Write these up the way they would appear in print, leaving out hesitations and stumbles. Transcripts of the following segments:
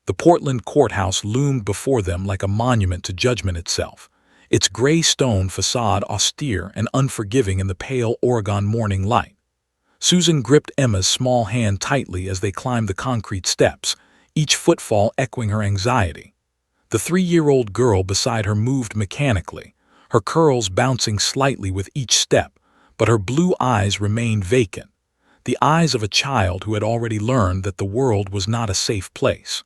The Portland courthouse loomed before them like a monument to judgment itself, its gray stone facade austere and unforgiving in the pale Oregon morning light. Susan gripped Emma's small hand tightly as they climbed the concrete steps, each footfall echoing her anxiety. The 3-year-old girl beside her moved mechanically, her curls bouncing slightly with each step, but her blue eyes remained vacant, the eyes of a child who had already learned that the world was not a safe place.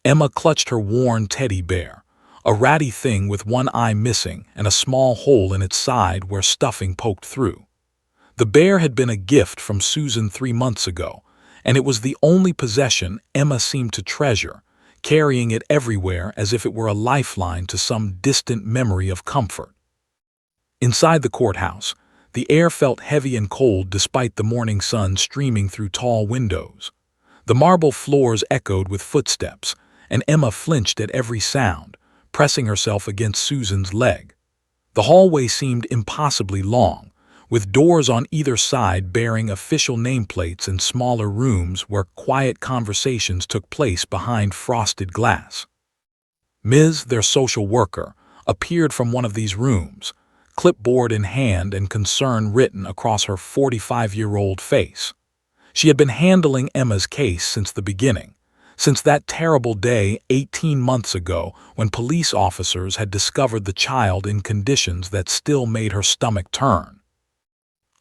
Emma clutched her worn teddy bear, a ratty thing with one eye missing and a small hole in its side where stuffing poked through. The bear had been a gift from Susan 3 months ago, and it was the only possession Emma seemed to treasure, carrying it everywhere as if it were a lifeline to some distant memory of comfort. Inside the courthouse, the air felt heavy and cold despite the morning sun streaming through tall windows. The marble floors echoed with footsteps, and Emma flinched at every sound, pressing herself against Susan's leg. The hallway seemed impossibly long, with doors on either side bearing official nameplates and smaller rooms where quiet conversations took place behind frosted glass. Ms., their social worker, appeared from one of these rooms, clipboard in hand and concern written across her 45-year-old face. She had been handling Emma's case since the beginning, since that terrible day 18 months ago when police officers had discovered the child in conditions that still made her stomach turn.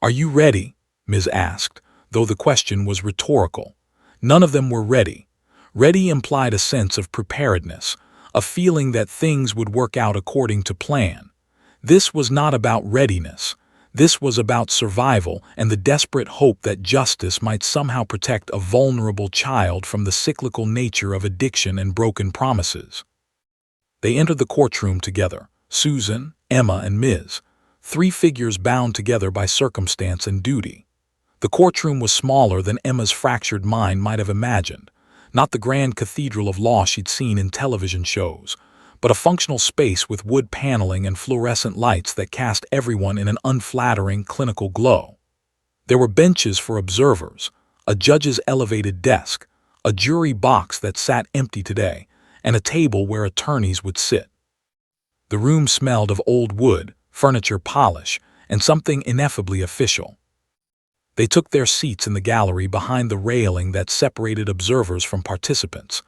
"Are you ready?" Ms. asked, though the question was rhetorical. None of them were ready. Ready implied a sense of preparedness, a feeling that things would work out according to plan. This was not about readiness. This was about survival and the desperate hope that justice might somehow protect a vulnerable child from the cyclical nature of addiction and broken promises. They entered the courtroom together, Susan, Emma, and Ms., 3 figures bound together by circumstance and duty. The courtroom was smaller than Emma's fractured mind might have imagined, not the grand cathedral of law she'd seen in television shows, but a functional space with wood paneling and fluorescent lights that cast everyone in an unflattering, clinical glow. There were benches for observers, a judge's elevated desk, a jury box that sat empty today, and a table where attorneys would sit. The room smelled of old wood, furniture polish, and something ineffably official. They took their seats in the gallery behind the railing that separated observers from participants.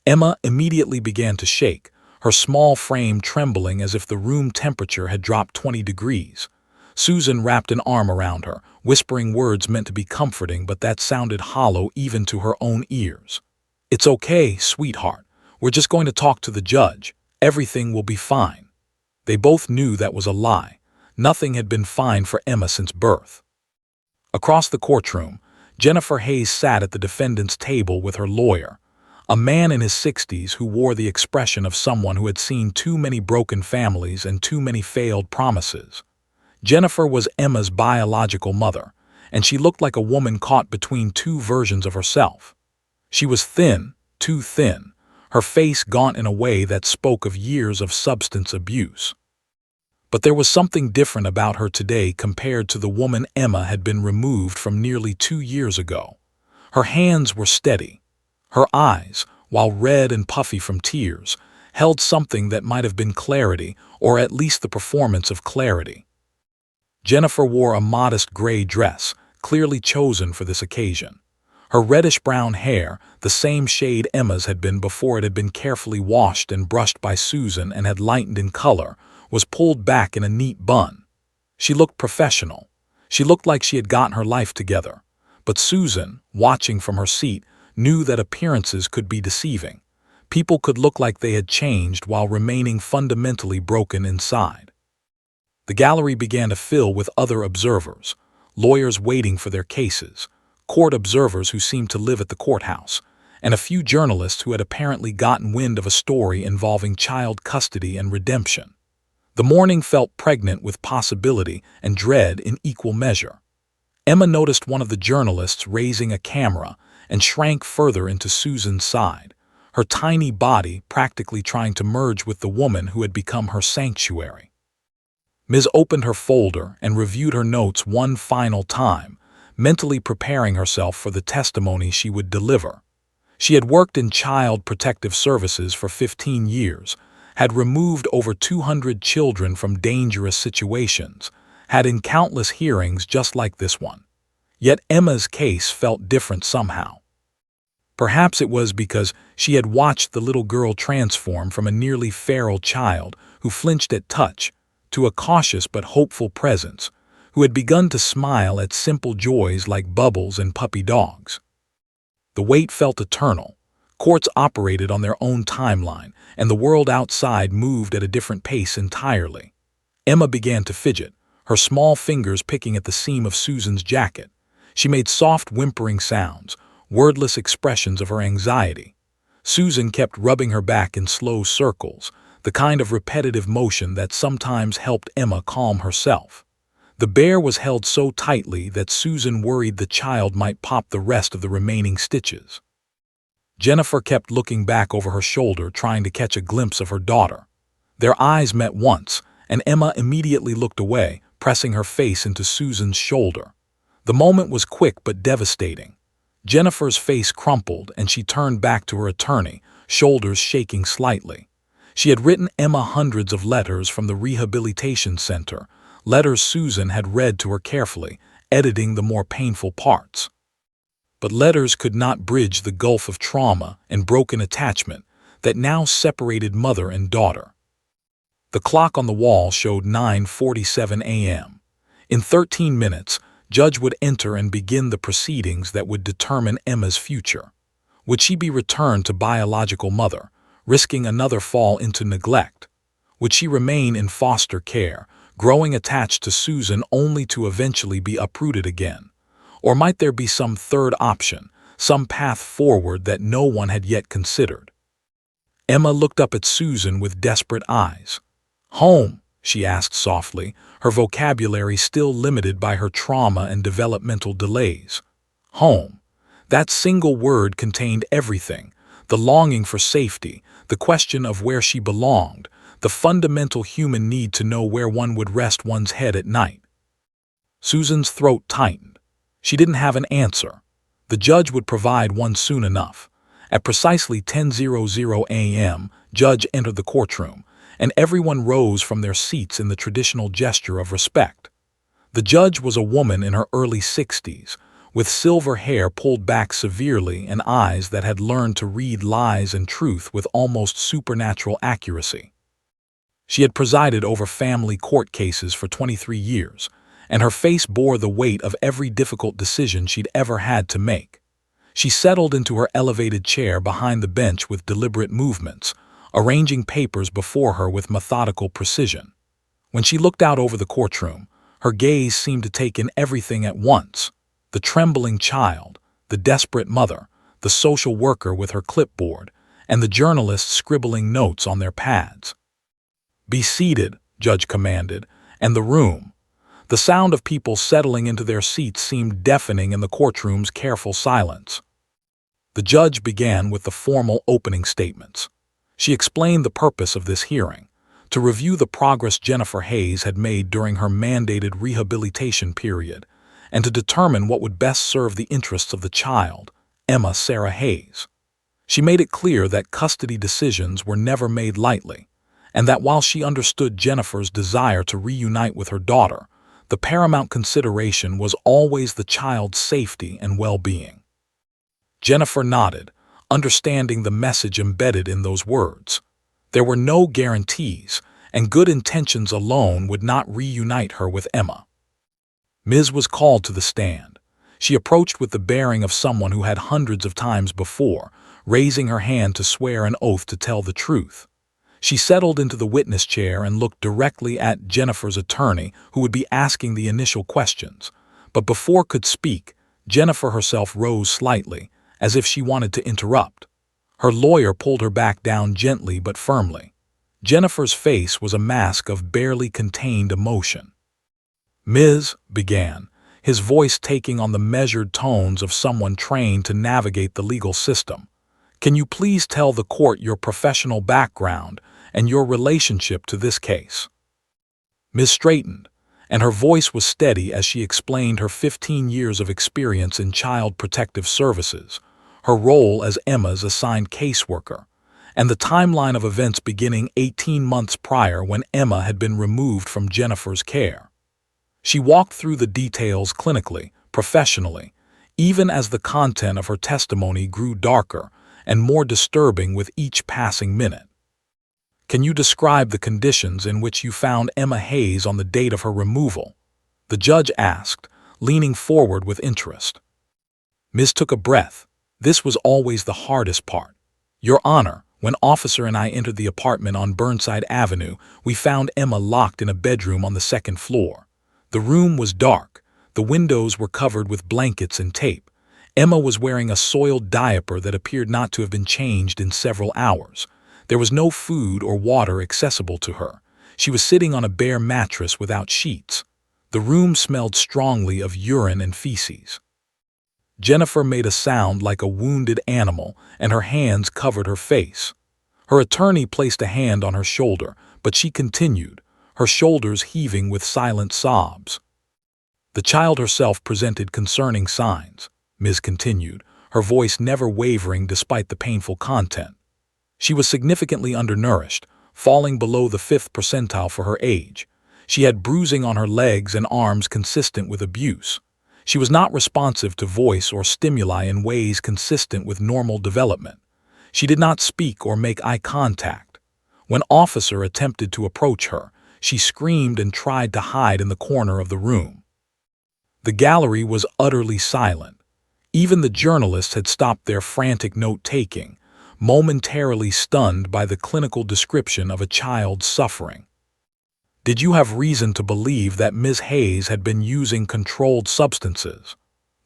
Emma immediately began to shake, her small frame trembling as if the room temperature had dropped 20 degrees. Susan wrapped an arm around her, whispering words meant to be comforting but that sounded hollow even to her own ears. "It's okay, sweetheart. We're just going to talk to the judge. Everything will be fine." They both knew that was a lie. Nothing had been fine for Emma since birth. Across the courtroom, Jennifer Hayes sat at the defendant's table with her lawyer, a man in his 60s who wore the expression of someone who had seen too many broken families and too many failed promises. Jennifer was Emma's biological mother, and she looked like a woman caught between 2 versions of herself. She was thin, too thin, her face gaunt in a way that spoke of years of substance abuse. But there was something different about her today compared to the woman Emma had been removed from nearly 2 years ago. Her hands were steady. Her eyes, while red and puffy from tears, held something that might have been clarity, or at least the performance of clarity. Jennifer wore a modest gray dress, clearly chosen for this occasion. Her reddish-brown hair, the same shade Emma's had been before it had been carefully washed and brushed by Susan and had lightened in color, was pulled back in a neat bun. She looked professional. She looked like she had gotten her life together. But Susan, watching from her seat, knew that appearances could be deceiving. People could look like they had changed while remaining fundamentally broken inside. The gallery began to fill with other observers, lawyers waiting for their cases, court observers who seemed to live at the courthouse, and a few journalists who had apparently gotten wind of a story involving child custody and redemption. The morning felt pregnant with possibility and dread in equal measure. Emma noticed one of the journalists raising a camera and shrank further into Susan's side, her tiny body practically trying to merge with the woman who had become her sanctuary. Ms. opened her folder and reviewed her notes one final time, mentally preparing herself for the testimony she would deliver. She had worked in child protective services for 15 years, had removed over 200 children from dangerous situations, had in countless hearings just like this one. Yet Emma's case felt different somehow. Perhaps it was because she had watched the little girl transform from a nearly feral child who flinched at touch to a cautious but hopeful presence who had begun to smile at simple joys like bubbles and puppy dogs. The wait felt eternal. Courts operated on their own timeline, and the world outside moved at a different pace entirely. Emma began to fidget, her small fingers picking at the seam of Susan's jacket. She made soft whimpering sounds, wordless expressions of her anxiety. Susan kept rubbing her back in slow circles, the kind of repetitive motion that sometimes helped Emma calm herself. The bear was held so tightly that Susan worried the child might pop the rest of the remaining stitches. Jennifer kept looking back over her shoulder, trying to catch a glimpse of her daughter. Their eyes met once, and Emma immediately looked away, pressing her face into Susan's shoulder. The moment was quick but devastating. Jennifer's face crumpled, and she turned back to her attorney, shoulders shaking slightly. She had written Emma hundreds of letters from the rehabilitation center, letters Susan had read to her carefully, editing the more painful parts. But letters could not bridge the gulf of trauma and broken attachment that now separated mother and daughter. The clock on the wall showed 9:47 a.m. In 13 minutes, Judge would enter and begin the proceedings that would determine Emma's future. Would she be returned to biological mother, risking another fall into neglect? Would she remain in foster care, growing attached to Susan only to eventually be uprooted again? Or might there be some third option, some path forward that no one had yet considered? Emma looked up at Susan with desperate eyes. "Home?" she asked softly, her vocabulary still limited by her trauma and developmental delays. Home. That single word contained everything: the longing for safety, the question of where she belonged, the fundamental human need to know where one would rest one's head at night. Susan's throat tightened. She didn't have an answer. The judge would provide one soon enough. At precisely 10:00 a.m., Judge entered the courtroom, and everyone rose from their seats in the traditional gesture of respect. The judge was a woman in her early 60s, with silver hair pulled back severely and eyes that had learned to read lies and truth with almost supernatural accuracy. She had presided over family court cases for 23 years, and her face bore the weight of every difficult decision she'd ever had to make. She settled into her elevated chair behind the bench with deliberate movements, arranging papers before her with methodical precision. When she looked out over the courtroom, her gaze seemed to take in everything at once: the trembling child, the desperate mother, the social worker with her clipboard, and the journalists scribbling notes on their pads. "Be seated," Judge commanded, and the room. The sound of people settling into their seats seemed deafening in the courtroom's careful silence. The judge began with the formal opening statements. She explained the purpose of this hearing: to review the progress Jennifer Hayes had made during her mandated rehabilitation period, and to determine what would best serve the interests of the child, Emma Sarah Hayes. She made it clear that custody decisions were never made lightly, and that while she understood Jennifer's desire to reunite with her daughter, the paramount consideration was always the child's safety and well-being. Jennifer nodded, understanding the message embedded in those words. There were no guarantees, and good intentions alone would not reunite her with Emma. Ms. was called to the stand. She approached with the bearing of someone who had hundreds of times before, raising her hand to swear an oath to tell the truth. She settled into the witness chair and looked directly at Jennifer's attorney, who would be asking the initial questions. But before could speak, Jennifer herself rose slightly, as if she wanted to interrupt. Her lawyer pulled her back down gently but firmly. Jennifer's face was a mask of barely contained emotion. "Ms. began, his voice taking on the measured tones of someone trained to navigate the legal system. "Can you please tell the court your professional background and your relationship to this case?" Ms. straightened, and her voice was steady as she explained her 15 years of experience in child protective services, her role as Emma's assigned caseworker, and the timeline of events beginning 18 months prior when Emma had been removed from Jennifer's care. She walked through the details clinically, professionally, even as the content of her testimony grew darker and more disturbing with each passing minute. "Can you describe the conditions in which you found Emma Hayes on the date of her removal?" the judge asked, leaning forward with interest. Ms. took a breath. This was always the hardest part. "Your Honor, when Officer and I entered the apartment on Burnside Avenue, we found Emma locked in a bedroom on the second floor. The room was dark. The windows were covered with blankets and tape. Emma was wearing a soiled diaper that appeared not to have been changed in several hours. There was no food or water accessible to her. She was sitting on a bare mattress without sheets. The room smelled strongly of urine and feces." Jennifer made a sound like a wounded animal, and her hands covered her face. Her attorney placed a hand on her shoulder, but she continued, her shoulders heaving with silent sobs. "The child herself presented concerning signs," Ms. continued, her voice never wavering despite the painful content. "She was significantly undernourished, falling below the 5th percentile for her age. She had bruising on her legs and arms consistent with abuse. She was not responsive to voice or stimuli in ways consistent with normal development. She did not speak or make eye contact. When Officer attempted to approach her, she screamed and tried to hide in the corner of the room." The gallery was utterly silent. Even the journalists had stopped their frantic note-taking, momentarily stunned by the clinical description of a child's suffering. "Did you have reason to believe that Ms. Hayes had been using controlled substances?"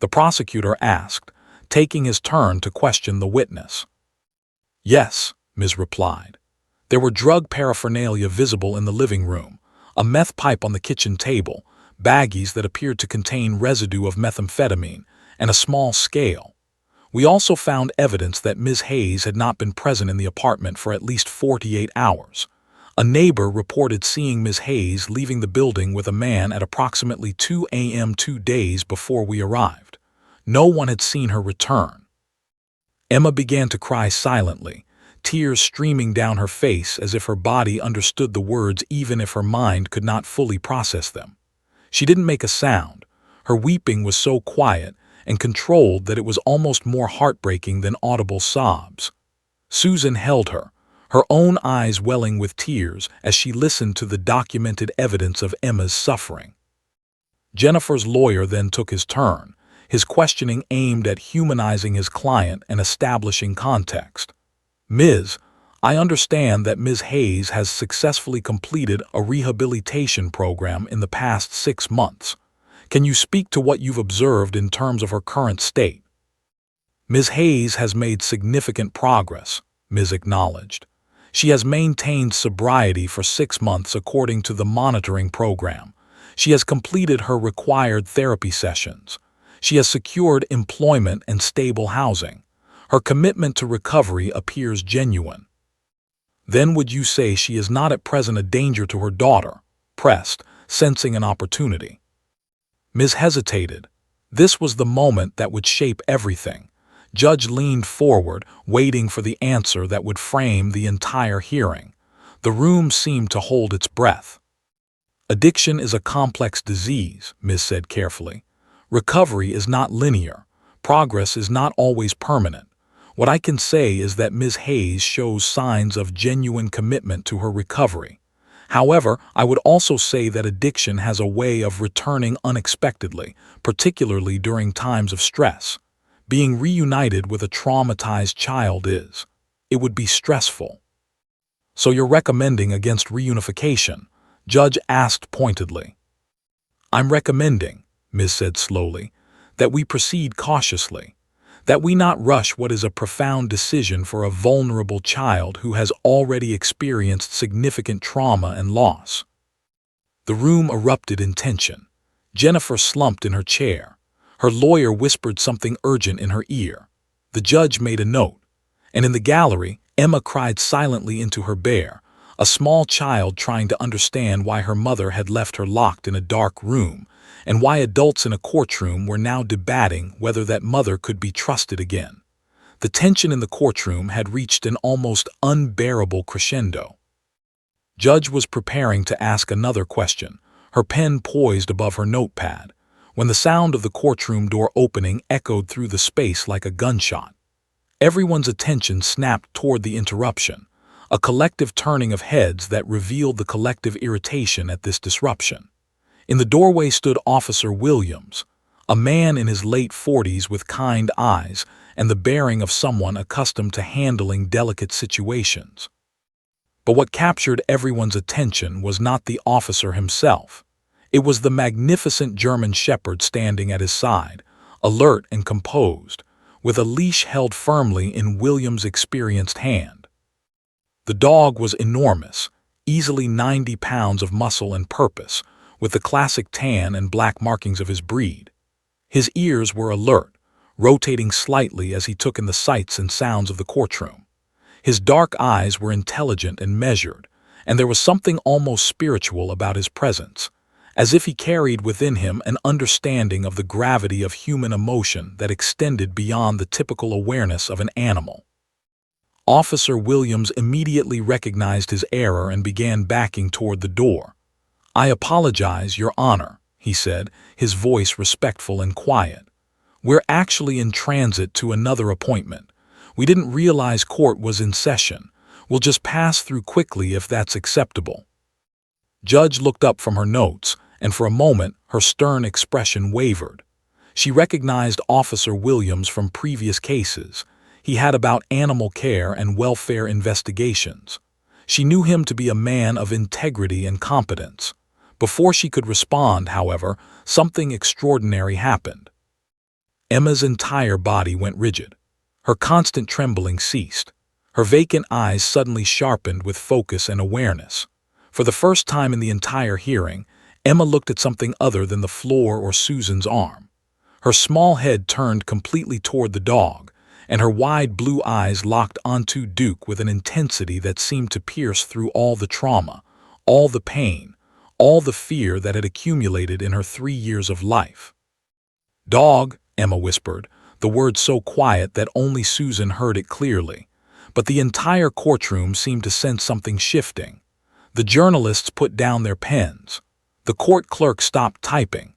the prosecutor asked, taking his turn to question the witness. "Yes," Ms. replied. "There were drug paraphernalia visible in the living room, a meth pipe on the kitchen table, baggies that appeared to contain residue of methamphetamine, and a small scale. We also found evidence that Ms. Hayes had not been present in the apartment for at least 48 hours. A neighbor reported seeing Ms. Hayes leaving the building with a man at approximately 2 a.m. 2 days before we arrived. No one had seen her return." Emma began to cry silently, tears streaming down her face as if her body understood the words even if her mind could not fully process them. She didn't make a sound. Her weeping was so quiet and controlled that it was almost more heartbreaking than audible sobs. Susan held her, her own eyes welling with tears as she listened to the documented evidence of Emma's suffering. Jennifer's lawyer then took his turn, his questioning aimed at humanizing his client and establishing context. "Ms., I understand that Ms. Hayes has successfully completed a rehabilitation program in the past 6 months. Can you speak to what you've observed in terms of her current state?" "Ms. Hayes has made significant progress," Ms. acknowledged. "She has maintained sobriety for 6 months according to the monitoring program. She has completed her required therapy sessions. She has secured employment and stable housing. Her commitment to recovery appears genuine." "Then would you say she is not at present a danger to her daughter?" pressed, sensing an opportunity. Ms. hesitated. This was the moment that would shape everything. Judge leaned forward, waiting for the answer that would frame the entire hearing. The room seemed to hold its breath. "Addiction is a complex disease," Ms. said carefully. "Recovery is not linear. Progress is not always permanent. What I can say is that Ms. Hayes shows signs of genuine commitment to her recovery. However, I would also say that addiction has a way of returning unexpectedly, particularly during times of stress. Being reunited with a traumatized child it would be stressful." "So you're recommending against reunification?" Judge asked pointedly. "I'm recommending," Ms. said slowly, "that we proceed cautiously, that we not rush what is a profound decision for a vulnerable child who has already experienced significant trauma and loss." The room erupted in tension. Jennifer slumped in her chair. Her lawyer whispered something urgent in her ear. The judge made a note. And in the gallery, Emma cried silently into her bear, a small child trying to understand why her mother had left her locked in a dark room, and why adults in a courtroom were now debating whether that mother could be trusted again. The tension in the courtroom had reached an almost unbearable crescendo. Judge was preparing to ask another question, her pen poised above her notepad, when the sound of the courtroom door opening echoed through the space like a gunshot. Everyone's attention snapped toward the interruption, a collective turning of heads that revealed the collective irritation at this disruption. In the doorway stood Officer Williams, a man in his late 40s with kind eyes and the bearing of someone accustomed to handling delicate situations. But what captured everyone's attention was not the officer himself. It was the magnificent German shepherd standing at his side, alert and composed, with a leash held firmly in Williams' experienced hand. The dog was enormous, easily 90 pounds of muscle and purpose, with the classic tan and black markings of his breed. His ears were alert, rotating slightly as he took in the sights and sounds of the courtroom. His dark eyes were intelligent and measured, and there was something almost spiritual about his presence, as if he carried within him an understanding of the gravity of human emotion that extended beyond the typical awareness of an animal. Officer Williams immediately recognized his error and began backing toward the door. "I apologize, Your Honor," he said, his voice respectful and quiet. "We're actually in transit to another appointment. We didn't realize court was in session. We'll just pass through quickly if that's acceptable." Judge looked up from her notes, and for a moment her stern expression wavered. She recognized Officer Williams from previous cases. He had about animal care and welfare investigations. She knew him to be a man of integrity and competence. Before she could respond, however, something extraordinary happened. Emma's entire body went rigid. Her constant trembling ceased. Her vacant eyes suddenly sharpened with focus and awareness. For the first time in the entire hearing, Emma looked at something other than the floor or Susan's arm. Her small head turned completely toward the dog, and her wide blue eyes locked onto Duke with an intensity that seemed to pierce through all the trauma, all the pain, all the fear that had accumulated in her 3 years of life. "Dog," Emma whispered, the word so quiet that only Susan heard it clearly. But the entire courtroom seemed to sense something shifting. The journalists put down their pens. The court clerk stopped typing.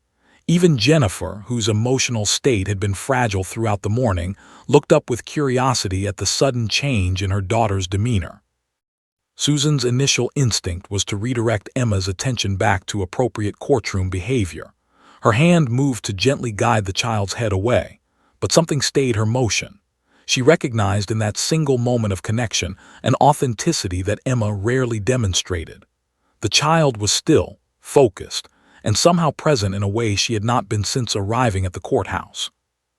Even Jennifer, whose emotional state had been fragile throughout the morning, looked up with curiosity at the sudden change in her daughter's demeanor. Susan's initial instinct was to redirect Emma's attention back to appropriate courtroom behavior. Her hand moved to gently guide the child's head away, but something stayed her motion. She recognized in that single moment of connection an authenticity that Emma rarely demonstrated. The child was still, focused, and somehow present in a way she had not been since arriving at the courthouse.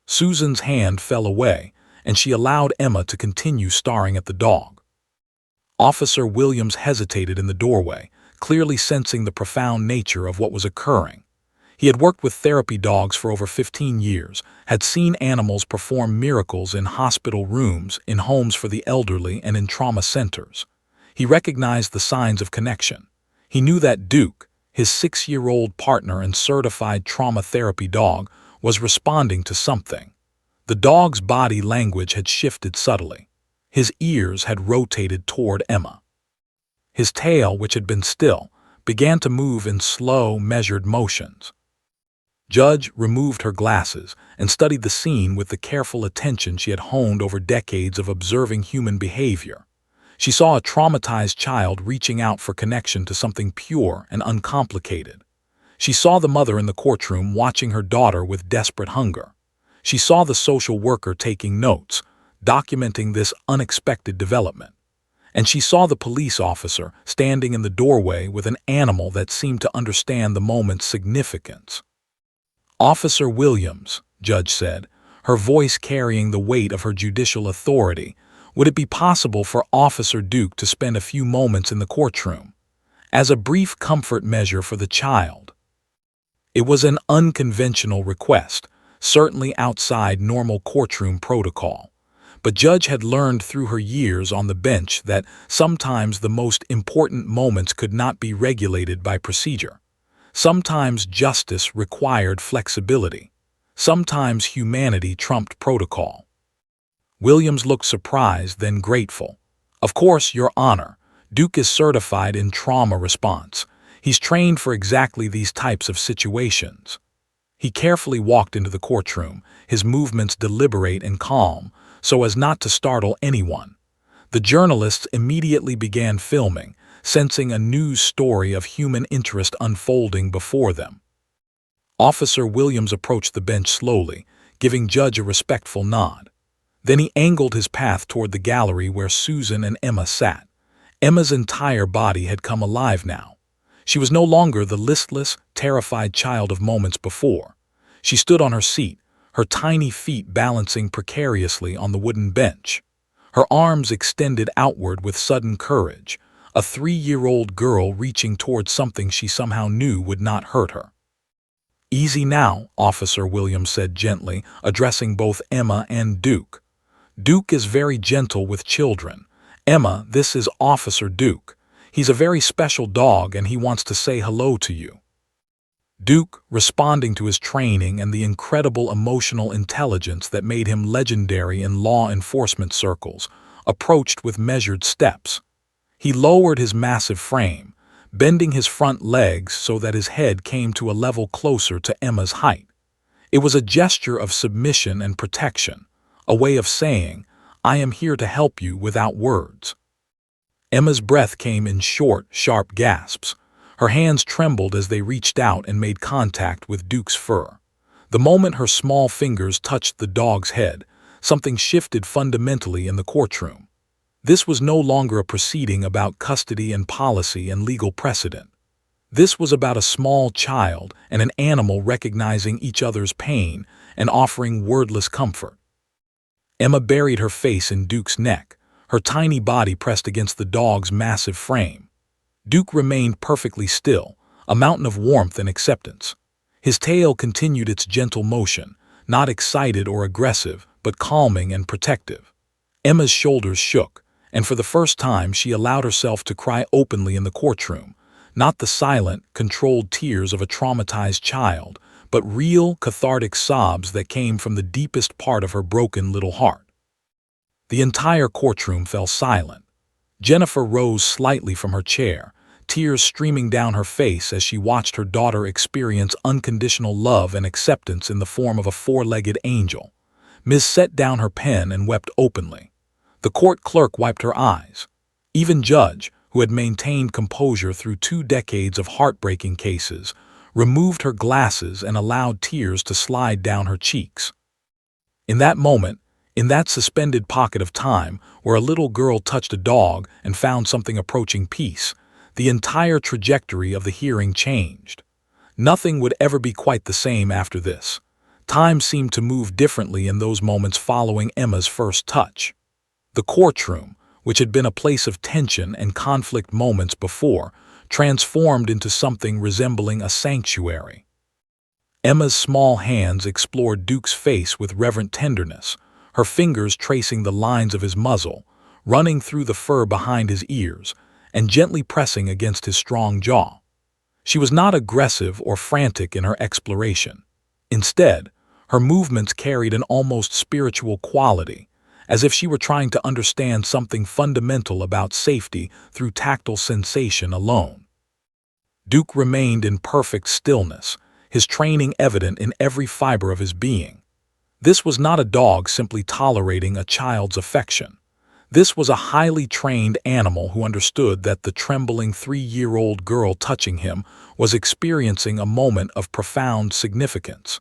Susan's hand fell away, and she allowed Emma to continue staring at the dog. Officer Williams hesitated in the doorway, clearly sensing the profound nature of what was occurring. He had worked with therapy dogs for over 15 years, had seen animals perform miracles in hospital rooms, in homes for the elderly, and in trauma centers. He recognized the signs of connection. He knew that Duke, his 6-year-old partner and certified trauma therapy dog, was responding to something. The dog's body language had shifted subtly. His ears had rotated toward Emma. His tail, which had been still, began to move in slow, measured motions. Judge removed her glasses and studied the scene with the careful attention she had honed over decades of observing human behavior. She saw a traumatized child reaching out for connection to something pure and uncomplicated. She saw the mother in the courtroom watching her daughter with desperate hunger. She saw the social worker taking notes, documenting this unexpected development. And she saw the police officer standing in the doorway with an animal that seemed to understand the moment's significance. "Officer Williams," Judge said, her voice carrying the weight of her judicial authority, "would it be possible for Officer Duke to spend a few moments in the courtroom, as a brief comfort measure for the child?" It was an unconventional request, certainly outside normal courtroom protocol. But Judge had learned through her years on the bench that sometimes the most important moments could not be regulated by procedure. Sometimes justice required flexibility. Sometimes humanity trumped protocol. Williams looked surprised, then grateful. "Of course, Your Honor. Duke is certified in trauma response. He's trained for exactly these types of situations." He carefully walked into the courtroom, his movements deliberate and calm, so as not to startle anyone. The journalists immediately began filming, sensing a news story of human interest unfolding before them. Officer Williams approached the bench slowly, giving Judge a respectful nod. Then he angled his path toward the gallery where Susan and Emma sat. Emma's entire body had come alive now. She was no longer the listless, terrified child of moments before. She stood on her seat, her tiny feet balancing precariously on the wooden bench. Her arms extended outward with sudden courage, a 3-year-old girl reaching toward something she somehow knew would not hurt her. "Easy now," Officer Williams said gently, addressing both Emma and Duke. "Duke is very gentle with children. Emma, this is Officer Duke. He's a very special dog and he wants to say hello to you." Duke, responding to his training and the incredible emotional intelligence that made him legendary in law enforcement circles, approached with measured steps. He lowered his massive frame, bending his front legs so that his head came to a level closer to Emma's height. It was a gesture of submission and protection, a way of saying, "I am here to help you without words." Emma's breath came in short, sharp gasps. Her hands trembled as they reached out and made contact with Duke's fur. The moment her small fingers touched the dog's head, something shifted fundamentally in the courtroom. This was no longer a proceeding about custody and policy and legal precedent. This was about a small child and an animal recognizing each other's pain and offering wordless comfort. Emma buried her face in Duke's neck, her tiny body pressed against the dog's massive frame. Duke remained perfectly still, a mountain of warmth and acceptance. His tail continued its gentle motion, not excited or aggressive, but calming and protective. Emma's shoulders shook, and for the first time she allowed herself to cry openly in the courtroom, not the silent, controlled tears of a traumatized child, but real, cathartic sobs that came from the deepest part of her broken little heart. The entire courtroom fell silent. Jennifer rose slightly from her chair, tears streaming down her face as she watched her daughter experience unconditional love and acceptance in the form of a 4-legged angel. Ms. set down her pen and wept openly. The court clerk wiped her eyes. Even Judge, who had maintained composure through 2 decades of heartbreaking cases, removed her glasses and allowed tears to slide down her cheeks. In that moment, in that suspended pocket of time where a little girl touched a dog and found something approaching peace, the entire trajectory of the hearing changed. Nothing would ever be quite the same after this. Time seemed to move differently in those moments following Emma's first touch. The courtroom, which had been a place of tension and conflict moments before, transformed into something resembling a sanctuary. Emma's small hands explored Duke's face with reverent tenderness, her fingers tracing the lines of his muzzle, running through the fur behind his ears, and gently pressing against his strong jaw. She was not aggressive or frantic in her exploration. Instead, her movements carried an almost spiritual quality, as if she were trying to understand something fundamental about safety through tactile sensation alone. Duke remained in perfect stillness, his training evident in every fiber of his being. This was not a dog simply tolerating a child's affection. This was a highly trained animal who understood that the trembling 3-year-old girl touching him was experiencing a moment of profound significance.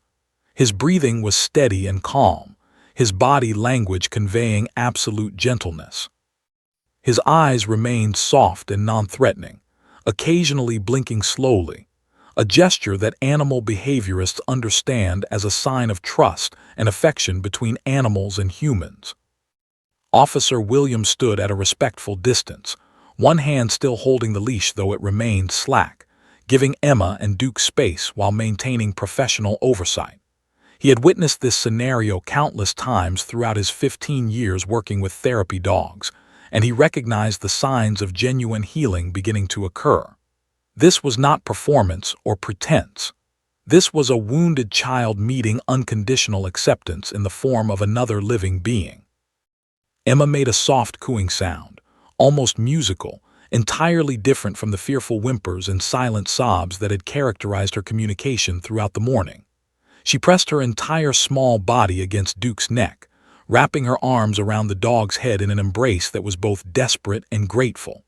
His breathing was steady and calm, his body language conveying absolute gentleness. His eyes remained soft and non-threatening, occasionally blinking slowly, a gesture that animal behaviorists understand as a sign of trust and affection between animals and humans. Officer Williams stood at a respectful distance, one hand still holding the leash though it remained slack, giving Emma and Duke space while maintaining professional oversight. He had witnessed this scenario countless times throughout his 15 years working with therapy dogs, and he recognized the signs of genuine healing beginning to occur. This was not performance or pretense. This was a wounded child meeting unconditional acceptance in the form of another living being. Emma made a soft cooing sound, almost musical, entirely different from the fearful whimpers and silent sobs that had characterized her communication throughout the morning. She pressed her entire small body against Duke's neck, wrapping her arms around the dog's head in an embrace that was both desperate and grateful.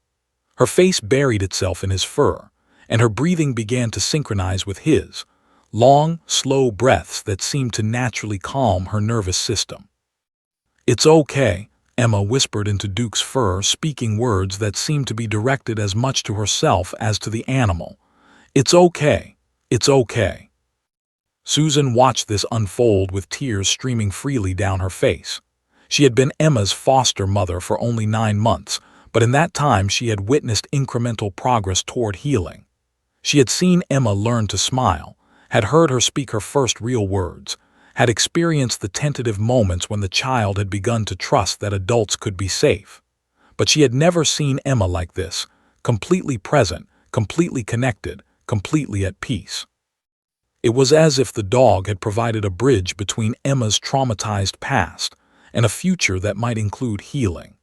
Her face buried itself in his fur, and her breathing began to synchronize with his, long, slow breaths that seemed to naturally calm her nervous system. "It's okay," Emma whispered into Duke's fur, speaking words that seemed to be directed as much to herself as to the animal. "It's okay. It's okay." Susan watched this unfold with tears streaming freely down her face. She had been Emma's foster mother for only 9 months, but in that time she had witnessed incremental progress toward healing. She had seen Emma learn to smile, had heard her speak her first real words, had experienced the tentative moments when the child had begun to trust that adults could be safe. But she had never seen Emma like this, completely present, completely connected, completely at peace. It was as if the dog had provided a bridge between Emma's traumatized past and a future that might include healing.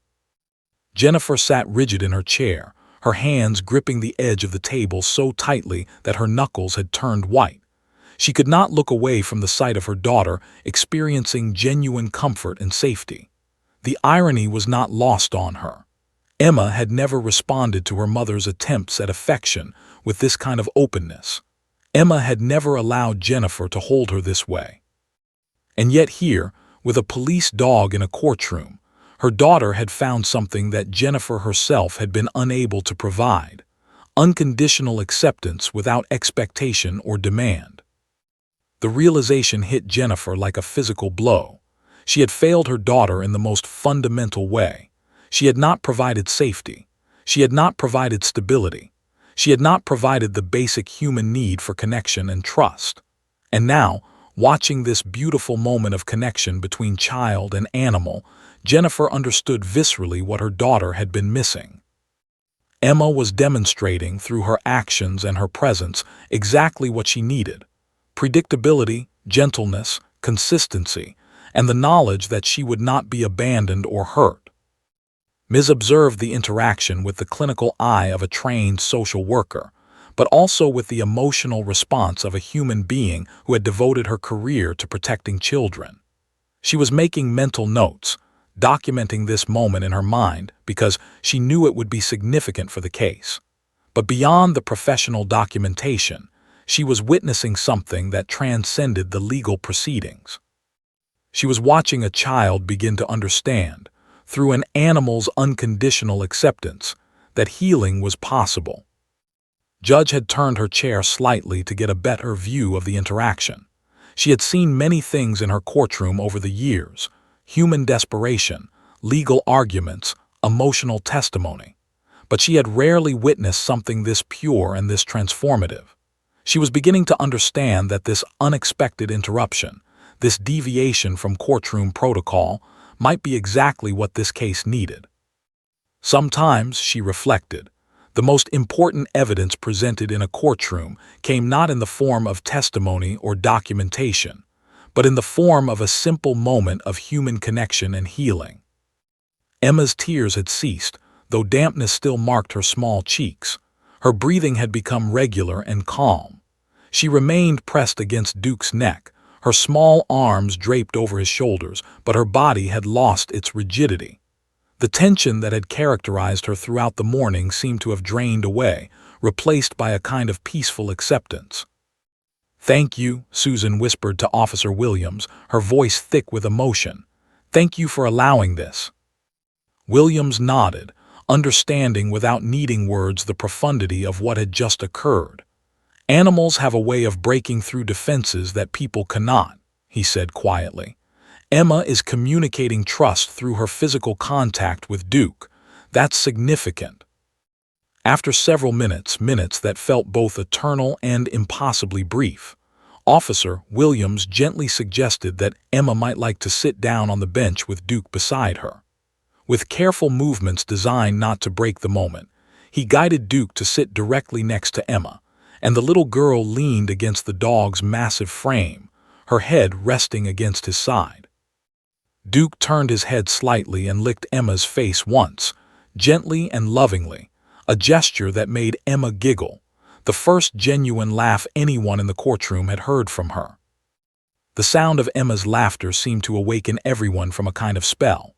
Jennifer sat rigid in her chair, her hands gripping the edge of the table so tightly that her knuckles had turned white. She could not look away from the sight of her daughter experiencing genuine comfort and safety. The irony was not lost on her. Emma had never responded to her mother's attempts at affection with this kind of openness. Emma had never allowed Jennifer to hold her this way. And yet here, with a police dog in a courtroom, her daughter had found something that Jennifer herself had been unable to provide: unconditional acceptance without expectation or demand. The realization hit Jennifer like a physical blow. She had failed her daughter in the most fundamental way. She had not provided safety. She had not provided stability. She had not provided the basic human need for connection and trust. And now, watching this beautiful moment of connection between child and animal, Jennifer understood viscerally what her daughter had been missing. Emma was demonstrating through her actions and her presence exactly what she needed: predictability, gentleness, consistency, and the knowledge that she would not be abandoned or hurt. Ms. observed the interaction with the clinical eye of a trained social worker, but also with the emotional response of a human being who had devoted her career to protecting children. She was making mental notes, documenting this moment in her mind because she knew it would be significant for the case. But beyond the professional documentation, she was witnessing something that transcended the legal proceedings. She was watching a child begin to understand, through an animal's unconditional acceptance, that healing was possible. Judge had turned her chair slightly to get a better view of the interaction. She had seen many things in her courtroom over the years: human desperation, legal arguments, emotional testimony. But she had rarely witnessed something this pure and this transformative. She was beginning to understand that this unexpected interruption, this deviation from courtroom protocol, might be exactly what this case needed. Sometimes, she reflected, the most important evidence presented in a courtroom came not in the form of testimony or documentation, but in the form of a simple moment of human connection and healing. Emma's tears had ceased, though dampness still marked her small cheeks. Her breathing had become regular and calm. She remained pressed against Duke's neck, her small arms draped over his shoulders, but her body had lost its rigidity. The tension that had characterized her throughout the morning seemed to have drained away, replaced by a kind of peaceful acceptance. "Thank you," Susan whispered to Officer Williams, her voice thick with emotion. "Thank you for allowing this." Williams nodded, understanding without needing words the profundity of what had just occurred. "Animals have a way of breaking through defenses that people cannot," he said quietly. "Emma is communicating trust through her physical contact with Duke. That's significant." After several minutes that felt both eternal and impossibly brief, Officer Williams gently suggested that Emma might like to sit down on the bench with Duke beside her. With careful movements designed not to break the moment, he guided Duke to sit directly next to Emma, and the little girl leaned against the dog's massive frame, her head resting against his side. Duke turned his head slightly and licked Emma's face once, gently and lovingly, a gesture that made Emma giggle, the first genuine laugh anyone in the courtroom had heard from her. The sound of Emma's laughter seemed to awaken everyone from a kind of spell.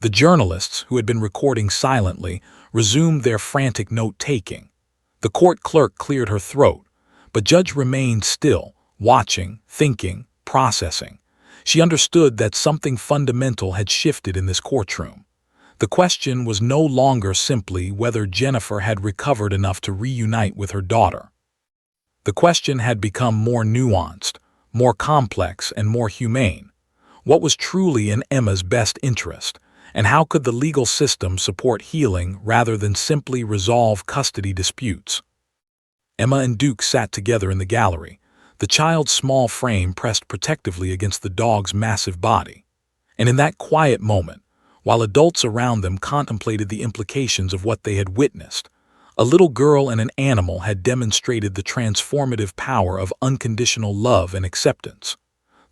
The journalists, who had been recording silently, resumed their frantic note-taking. The court clerk cleared her throat, but Judge remained still, watching, thinking, processing. She understood that something fundamental had shifted in this courtroom. The question was no longer simply whether Jennifer had recovered enough to reunite with her daughter. The question had become more nuanced, more complex, and more humane. What was truly in Emma's best interest, and how could the legal system support healing rather than simply resolve custody disputes? Emma and Duke sat together in the gallery, the child's small frame pressed protectively against the dog's massive body. And in that quiet moment, while adults around them contemplated the implications of what they had witnessed, a little girl and an animal had demonstrated the transformative power of unconditional love and acceptance.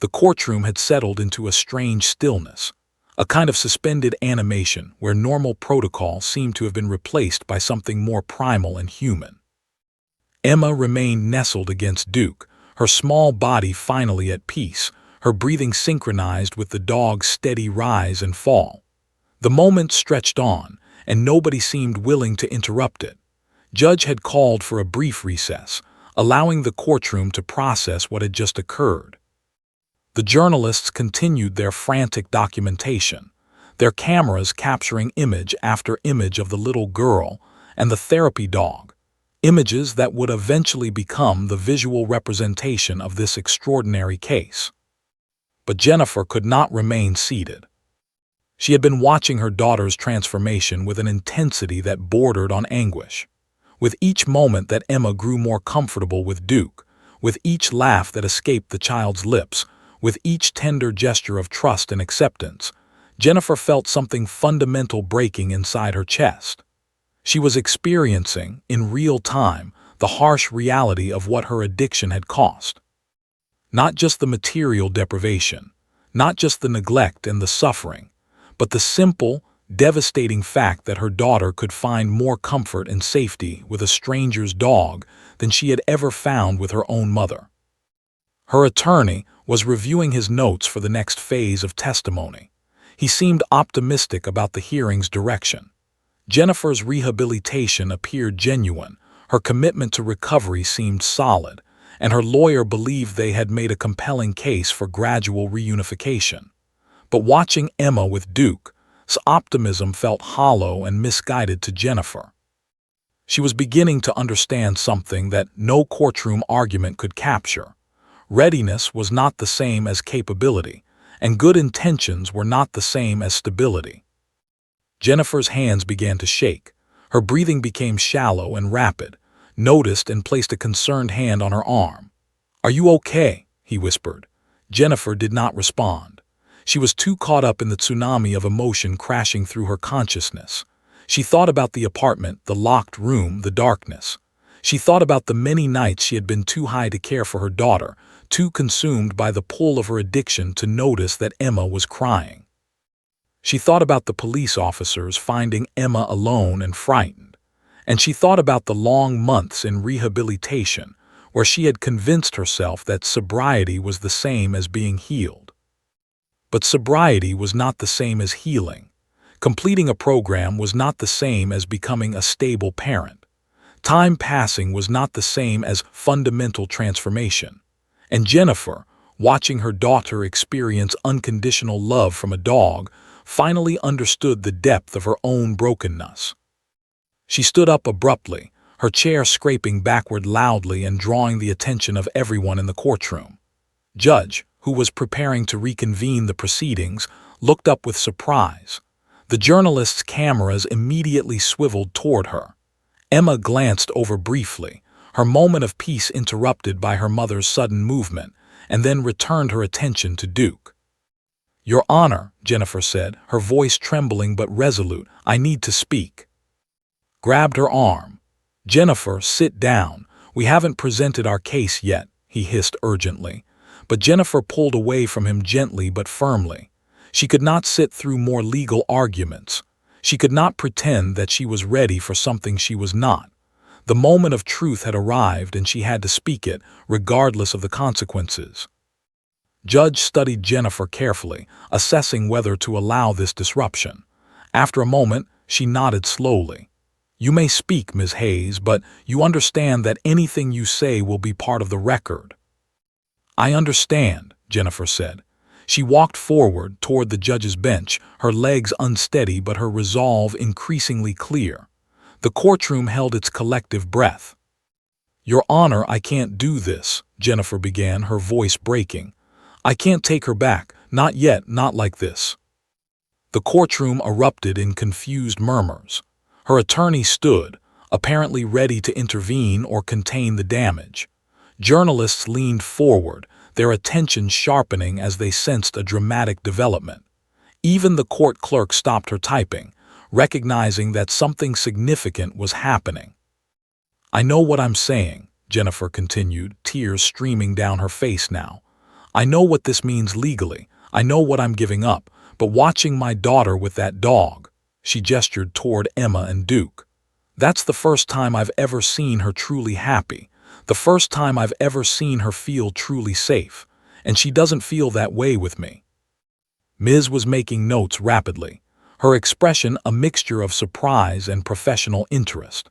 The courtroom had settled into a strange stillness, a kind of suspended animation where normal protocol seemed to have been replaced by something more primal and human. Emma remained nestled against Duke, her small body finally at peace, her breathing synchronized with the dog's steady rise and fall. The moment stretched on, and nobody seemed willing to interrupt it. Judge had called for a brief recess, allowing the courtroom to process what had just occurred. The journalists continued their frantic documentation, their cameras capturing image after image of the little girl and the therapy dog, images that would eventually become the visual representation of this extraordinary case. But Jennifer could not remain seated. She had been watching her daughter's transformation with an intensity that bordered on anguish. With each moment that Emma grew more comfortable with Duke, with each laugh that escaped the child's lips, with each tender gesture of trust and acceptance, Jennifer felt something fundamental breaking inside her chest. She was experiencing, in real time, the harsh reality of what her addiction had cost. Not just the material deprivation, not just the neglect and the suffering, but the simple, devastating fact that her daughter could find more comfort and safety with a stranger's dog than she had ever found with her own mother. Her attorney was reviewing his notes for the next phase of testimony. He seemed optimistic about the hearing's direction. Jennifer's rehabilitation appeared genuine, her commitment to recovery seemed solid, and her lawyer believed they had made a compelling case for gradual reunification. But watching Emma with Duke's optimism felt hollow and misguided to Jennifer. She was beginning to understand something that no courtroom argument could capture. Readiness was not the same as capability, and good intentions were not the same as stability. Jennifer's hands began to shake. Her breathing became shallow and rapid, noticed and placed a concerned hand on her arm. "Are you okay?" he whispered. Jennifer did not respond. She was too caught up in the tsunami of emotion crashing through her consciousness. She thought about the apartment, the locked room, the darkness. She thought about the many nights she had been too high to care for her daughter, too consumed by the pull of her addiction to notice that Emma was crying. She thought about the police officers finding Emma alone and frightened. And she thought about the long months in rehabilitation, where she had convinced herself that sobriety was the same as being healed. But sobriety was not the same as healing. Completing a program was not the same as becoming a stable parent. Time passing was not the same as fundamental transformation. And Jennifer, watching her daughter experience unconditional love from a dog, finally understood the depth of her own brokenness. She stood up abruptly, her chair scraping backward loudly and drawing the attention of everyone in the courtroom. Judge, who was preparing to reconvene the proceedings, looked up with surprise. The journalists' cameras immediately swiveled toward her. Emma glanced over briefly, her moment of peace interrupted by her mother's sudden movement, and then returned her attention to Duke. "Your Honor," Jennifer said, her voice trembling but resolute, "I need to speak." Grabbed her arm. "Jennifer, sit down. We haven't presented our case yet," he hissed urgently. But Jennifer pulled away from him gently but firmly. She could not sit through more legal arguments. She could not pretend that she was ready for something she was not. The moment of truth had arrived and she had to speak it, regardless of the consequences. Judge studied Jennifer carefully, assessing whether to allow this disruption. After a moment, she nodded slowly. "You may speak, Ms. Hayes, but you understand that anything you say will be part of the record." "I understand," Jennifer said. She walked forward toward the judge's bench, her legs unsteady but her resolve increasingly clear. The courtroom held its collective breath. "Your Honor, I can't do this," Jennifer began, her voice breaking. "I can't take her back, not yet, not like this." The courtroom erupted in confused murmurs. Her attorney stood, apparently ready to intervene or contain the damage. Journalists leaned forward, their attention sharpening as they sensed a dramatic development. Even the court clerk stopped her typing, recognizing that something significant was happening. "I know what I'm saying," Jennifer continued, tears streaming down her face now. "I know what this means legally. I know what I'm giving up, but watching my daughter with that dog," she gestured toward Emma and Duke. "That's the first time I've ever seen her truly happy, the first time I've ever seen her feel truly safe, and she doesn't feel that way with me." Ms. was making notes rapidly, her expression a mixture of surprise and professional interest.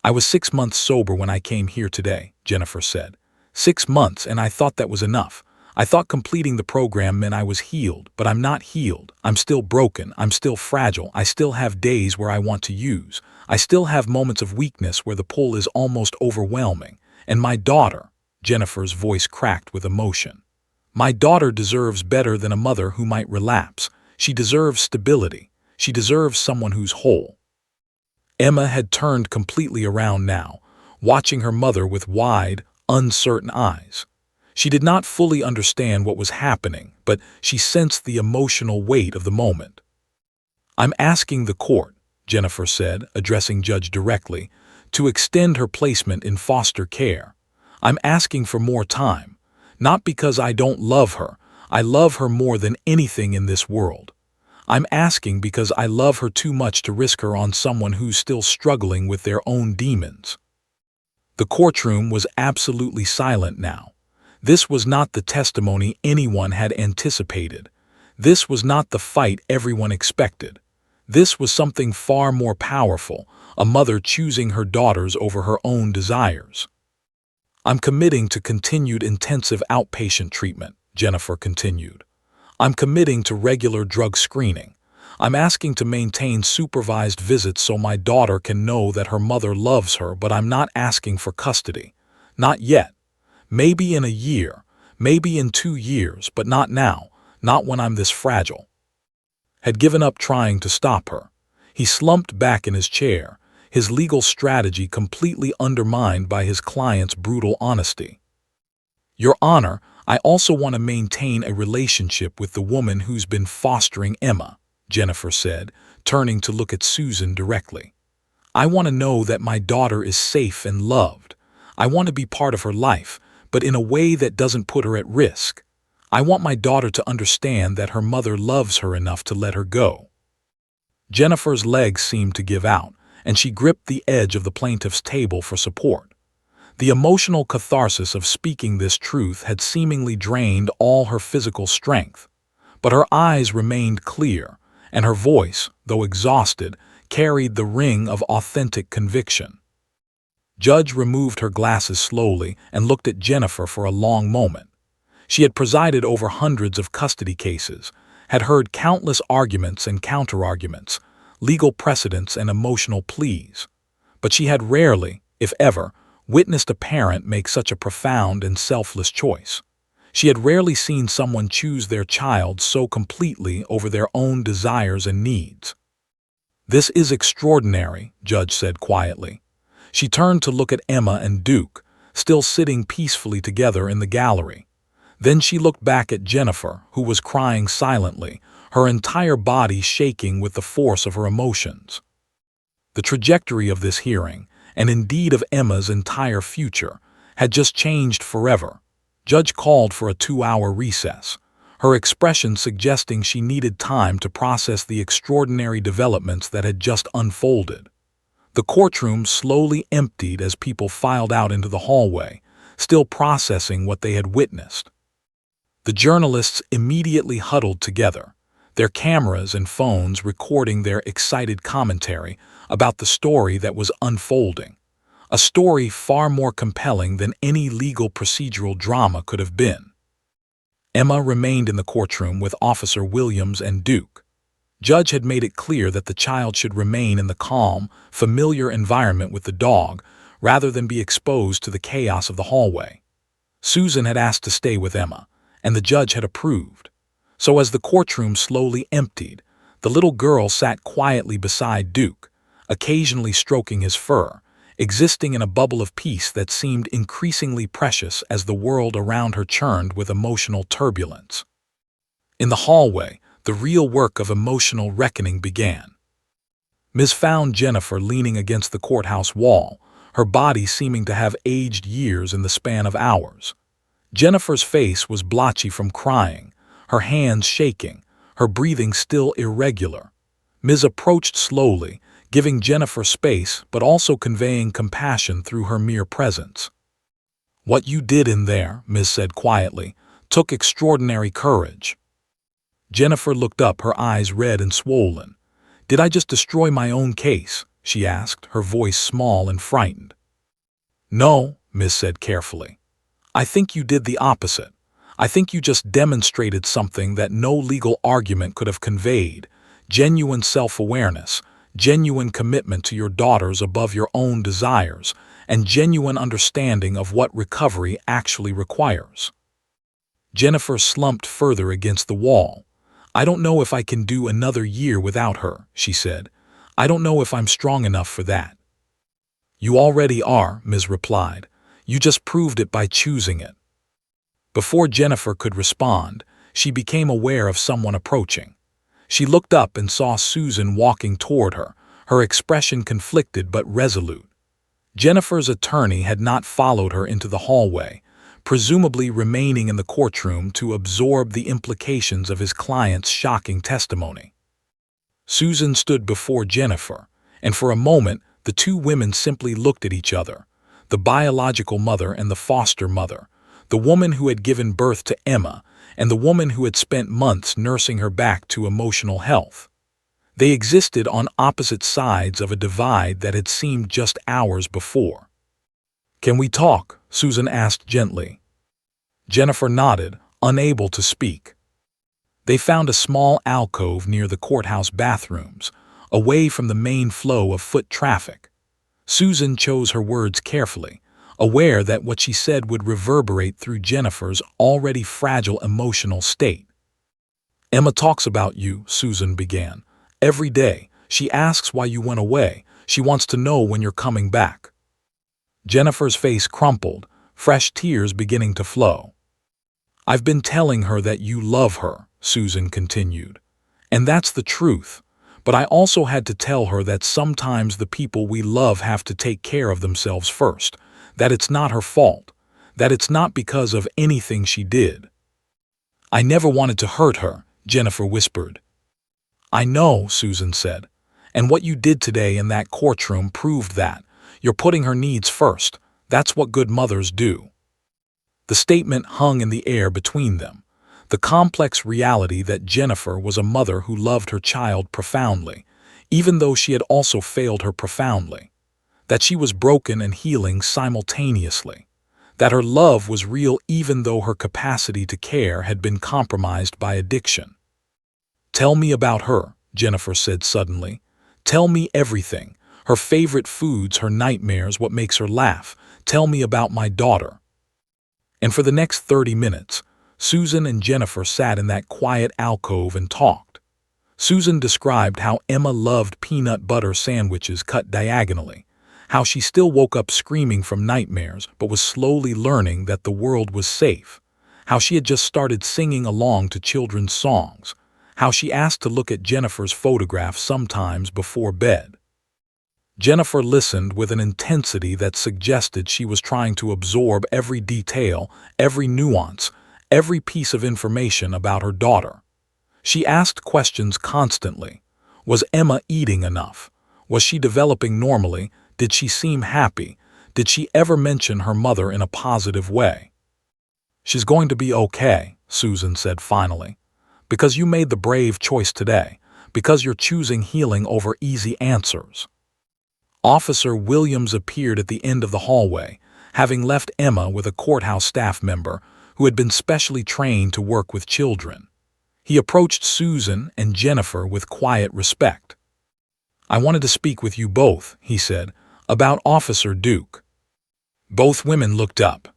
"I was 6 months sober when I came here today," Jennifer said. 6 months, and I thought that was enough. I thought completing the program meant I was healed, but I'm not healed. I'm still broken. I'm still fragile. I still have days where I want to use. I still have moments of weakness where the pull is almost overwhelming. And my daughter," Jennifer's voice cracked with emotion, "my daughter deserves better than a mother who might relapse. She deserves stability. She deserves someone who's whole." Emma had turned completely around now, watching her mother with wide, uncertain eyes. She did not fully understand what was happening, but she sensed the emotional weight of the moment. "I'm asking the court," Jennifer said, addressing Judge directly, "to extend her placement in foster care. I'm asking for more time, not because I don't love her. I love her more than anything in this world. I'm asking because I love her too much to risk her on someone who's still struggling with their own demons." The courtroom was absolutely silent now. This was not the testimony anyone had anticipated. This was not the fight everyone expected. This was something far more powerful, a mother choosing her daughters over her own desires. "I'm committing to continued intensive outpatient treatment," Jennifer continued. "I'm committing to regular drug screening. I'm asking to maintain supervised visits so my daughter can know that her mother loves her, but I'm not asking for custody. Not yet. Maybe in a year, maybe in 2 years, but not now, not when I'm this fragile." Had given up trying to stop her. He slumped back in his chair, his legal strategy completely undermined by his client's brutal honesty. "Your Honor, I also want to maintain a relationship with the woman who's been fostering Emma," Jennifer said, turning to look at Susan directly. "I want to know that my daughter is safe and loved. I want to be part of her life, but in a way that doesn't put her at risk. I want my daughter to understand that her mother loves her enough to let her go." Jennifer's legs seemed to give out, and she gripped the edge of the plaintiff's table for support. The emotional catharsis of speaking this truth had seemingly drained all her physical strength, but her eyes remained clear, and her voice, though exhausted, carried the ring of authentic conviction. Judge removed her glasses slowly and looked at Jennifer for a long moment. She had presided over hundreds of custody cases, had heard countless arguments and counterarguments, legal precedents and emotional pleas. But she had rarely, if ever, witnessed a parent make such a profound and selfless choice. She had rarely seen someone choose their child so completely over their own desires and needs. "This is extraordinary," Judge said quietly. She turned to look at Emma and Duke, still sitting peacefully together in the gallery. Then she looked back at Jennifer, who was crying silently, her entire body shaking with the force of her emotions. The trajectory of this hearing, and indeed of Emma's entire future, had just changed forever. Judge called for a 2-hour recess. her expression suggesting she needed time to process the extraordinary developments that had just unfolded. The courtroom slowly emptied as people filed out into the hallway, still processing what they had witnessed. The journalists immediately huddled together, their cameras and phones recording their excited commentary about the story that was unfolding, a story far more compelling than any legal procedural drama could have been. Emma remained in the courtroom with Officer Williams and Duke. Judge had made it clear that the child should remain in the calm, familiar environment with the dog rather than be exposed to the chaos of the hallway. Susan had asked to stay with Emma, and the judge had approved. So as the courtroom slowly emptied, the little girl sat quietly beside Duke, occasionally stroking his fur, existing in a bubble of peace that seemed increasingly precious as the world around her churned with emotional turbulence. In the hallway, the real work of emotional reckoning began. Ms. found Jennifer leaning against the courthouse wall, her body seeming to have aged years in the span of hours. Jennifer's face was blotchy from crying, her hands shaking, her breathing still irregular. Ms. approached slowly, giving Jennifer space but also conveying compassion through her mere presence. "What you did in there," Ms. said quietly, "took extraordinary courage." Jennifer looked up, her eyes red and swollen. "Did I just destroy my own case?" she asked, her voice small and frightened. "No," Ms. said carefully. "I think you did the opposite. I think you just demonstrated something that no legal argument could have conveyed: genuine self-awareness, genuine commitment to your daughters above your own desires, and genuine understanding of what recovery actually requires." Jennifer slumped further against the wall. "I don't know if I can do another year without her," she said. "I don't know if I'm strong enough for that." "You already are," Ms. replied. "You just proved it by choosing it." Before Jennifer could respond, she became aware of someone approaching. She looked up and saw Susan walking toward her, her expression conflicted but resolute. Jennifer's attorney had not followed her into the hallway, presumably remaining in the courtroom to absorb the implications of his client's shocking testimony. Susan stood before Jennifer, and for a moment the two women simply looked at each other, the biological mother and the foster mother, the woman who had given birth to Emma, and the woman who had spent months nursing her back to emotional health. They existed on opposite sides of a divide that had seemed just hours before. "Can we talk?" Susan asked gently. Jennifer nodded, unable to speak. They found a small alcove near the courthouse bathrooms, away from the main flow of foot traffic. Susan chose her words carefully, aware that what she said would reverberate through Jennifer's already fragile emotional state. "Emma talks about you," Susan began. "Every day. She asks why you went away. She wants to know when you're coming back." Jennifer's face crumpled, fresh tears beginning to flow. "I've been telling her that you love her," Susan continued. "And that's the truth. But I also had to tell her that sometimes the people we love have to take care of themselves first, that it's not her fault, that it's not because of anything she did." "I never wanted to hurt her," Jennifer whispered. "I know," Susan said. "And what you did today in that courtroom proved that. You're putting her needs first. That's what good mothers do." The statement hung in the air between them, the complex reality that Jennifer was a mother who loved her child profoundly, even though she had also failed her profoundly, that she was broken and healing simultaneously, that her love was real even though her capacity to care had been compromised by addiction. "Tell me about her," Jennifer said suddenly. "Tell me everything. Her favorite foods, her nightmares, what makes her laugh. Tell me about my daughter." And for the next 30 minutes, Susan and Jennifer sat in that quiet alcove and talked. Susan described how Emma loved peanut butter sandwiches cut diagonally, how she still woke up screaming from nightmares but was slowly learning that the world was safe, how she had just started singing along to children's songs, how she asked to look at Jennifer's photograph sometimes before bed. Jennifer listened with an intensity that suggested she was trying to absorb every detail, every nuance, every piece of information about her daughter. She asked questions constantly. Was Emma eating enough? Was she developing normally? Did she seem happy? Did she ever mention her mother in a positive way? "She's going to be okay," Susan said finally, "because you made the brave choice today, because you're choosing healing over easy answers." Officer Williams appeared at the end of the hallway, having left Emma with a courthouse staff member who had been specially trained to work with children. He approached Susan and Jennifer with quiet respect. "I wanted to speak with you both," he said, "about Officer Duke." Both women looked up.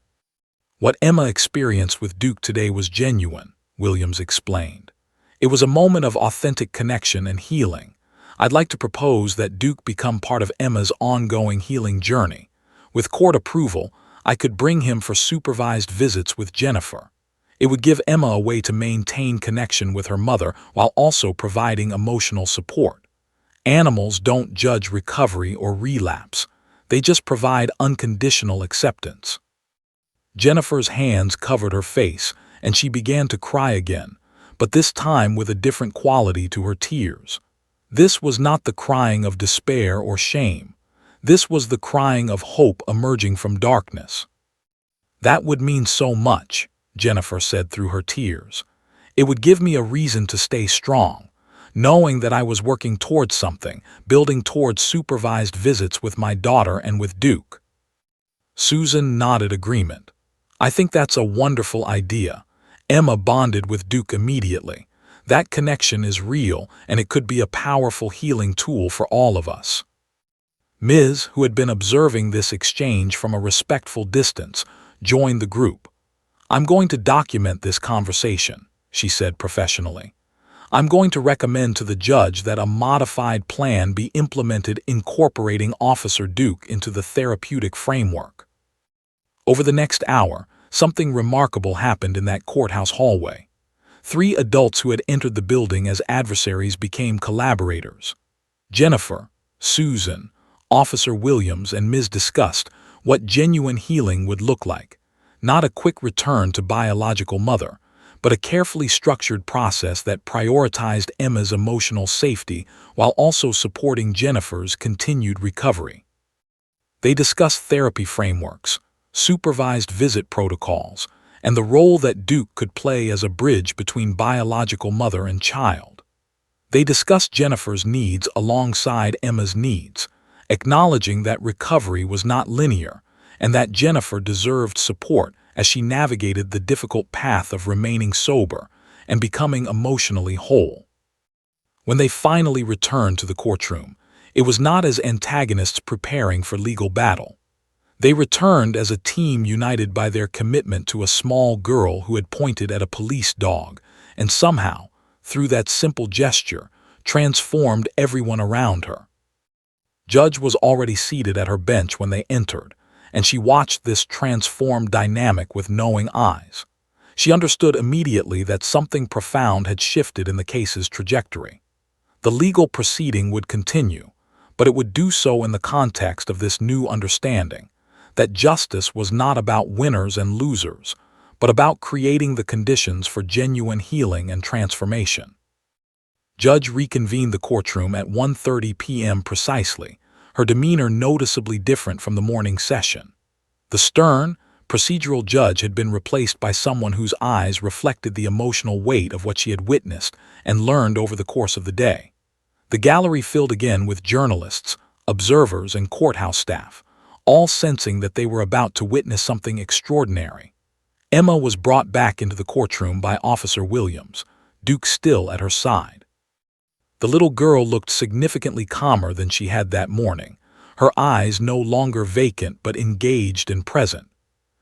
"What Emma experienced with Duke today was genuine," Williams explained. "It was a moment of authentic connection and healing. I'd like to propose that Duke become part of Emma's ongoing healing journey. With court approval, I could bring him for supervised visits with Jennifer. It would give Emma a way to maintain connection with her mother while also providing emotional support. Animals don't judge recovery or relapse. They just provide unconditional acceptance." Jennifer's hands covered her face, and she began to cry again, but this time with a different quality to her tears. This was not the crying of despair or shame. This was the crying of hope emerging from darkness. "That would mean so much," Jennifer said through her tears. "It would give me a reason to stay strong, knowing that I was working towards something, building towards supervised visits with my daughter and with Duke." Susan nodded agreement. "I think that's a wonderful idea." Emma bonded with Duke immediately. That connection is real, and it could be a powerful healing tool for all of us. Ms., who had been observing this exchange from a respectful distance, joined the group. "I'm going to document this conversation," she said professionally. "I'm going to recommend to the judge that a modified plan be implemented incorporating Officer Duke into the therapeutic framework." Over the next hour, something remarkable happened in that courthouse hallway. 3 adults who had entered the building as adversaries became collaborators. Jennifer, Susan, Officer Williams, and Ms. discussed what genuine healing would look like. Not a quick return to biological mother, but a carefully structured process that prioritized Emma's emotional safety while also supporting Jennifer's continued recovery. They discussed therapy frameworks, supervised visit protocols, and the role that Duke could play as a bridge between biological mother and child. They discussed Jennifer's needs alongside Emma's needs, acknowledging that recovery was not linear and that Jennifer deserved support as she navigated the difficult path of remaining sober and becoming emotionally whole. When they finally returned to the courtroom, it was not as antagonists preparing for legal battle. They returned as a team united by their commitment to a small girl who had pointed at a police dog and somehow, through that simple gesture, transformed everyone around her. Judge was already seated at her bench when they entered, and she watched this transformed dynamic with knowing eyes. She understood immediately that something profound had shifted in the case's trajectory. The legal proceeding would continue, but it would do so in the context of this new understanding, that justice was not about winners and losers, but about creating the conditions for genuine healing and transformation. Judge reconvened the courtroom at 1:30 p.m. precisely, her demeanor noticeably different from the morning session. The stern, procedural judge had been replaced by someone whose eyes reflected the emotional weight of what she had witnessed and learned over the course of the day. The gallery filled again with journalists, observers, and courthouse staff, all sensing that they were about to witness something extraordinary. Emma was brought back into the courtroom by Officer Williams, Duke still at her side. The little girl looked significantly calmer than she had that morning, her eyes no longer vacant but engaged and present.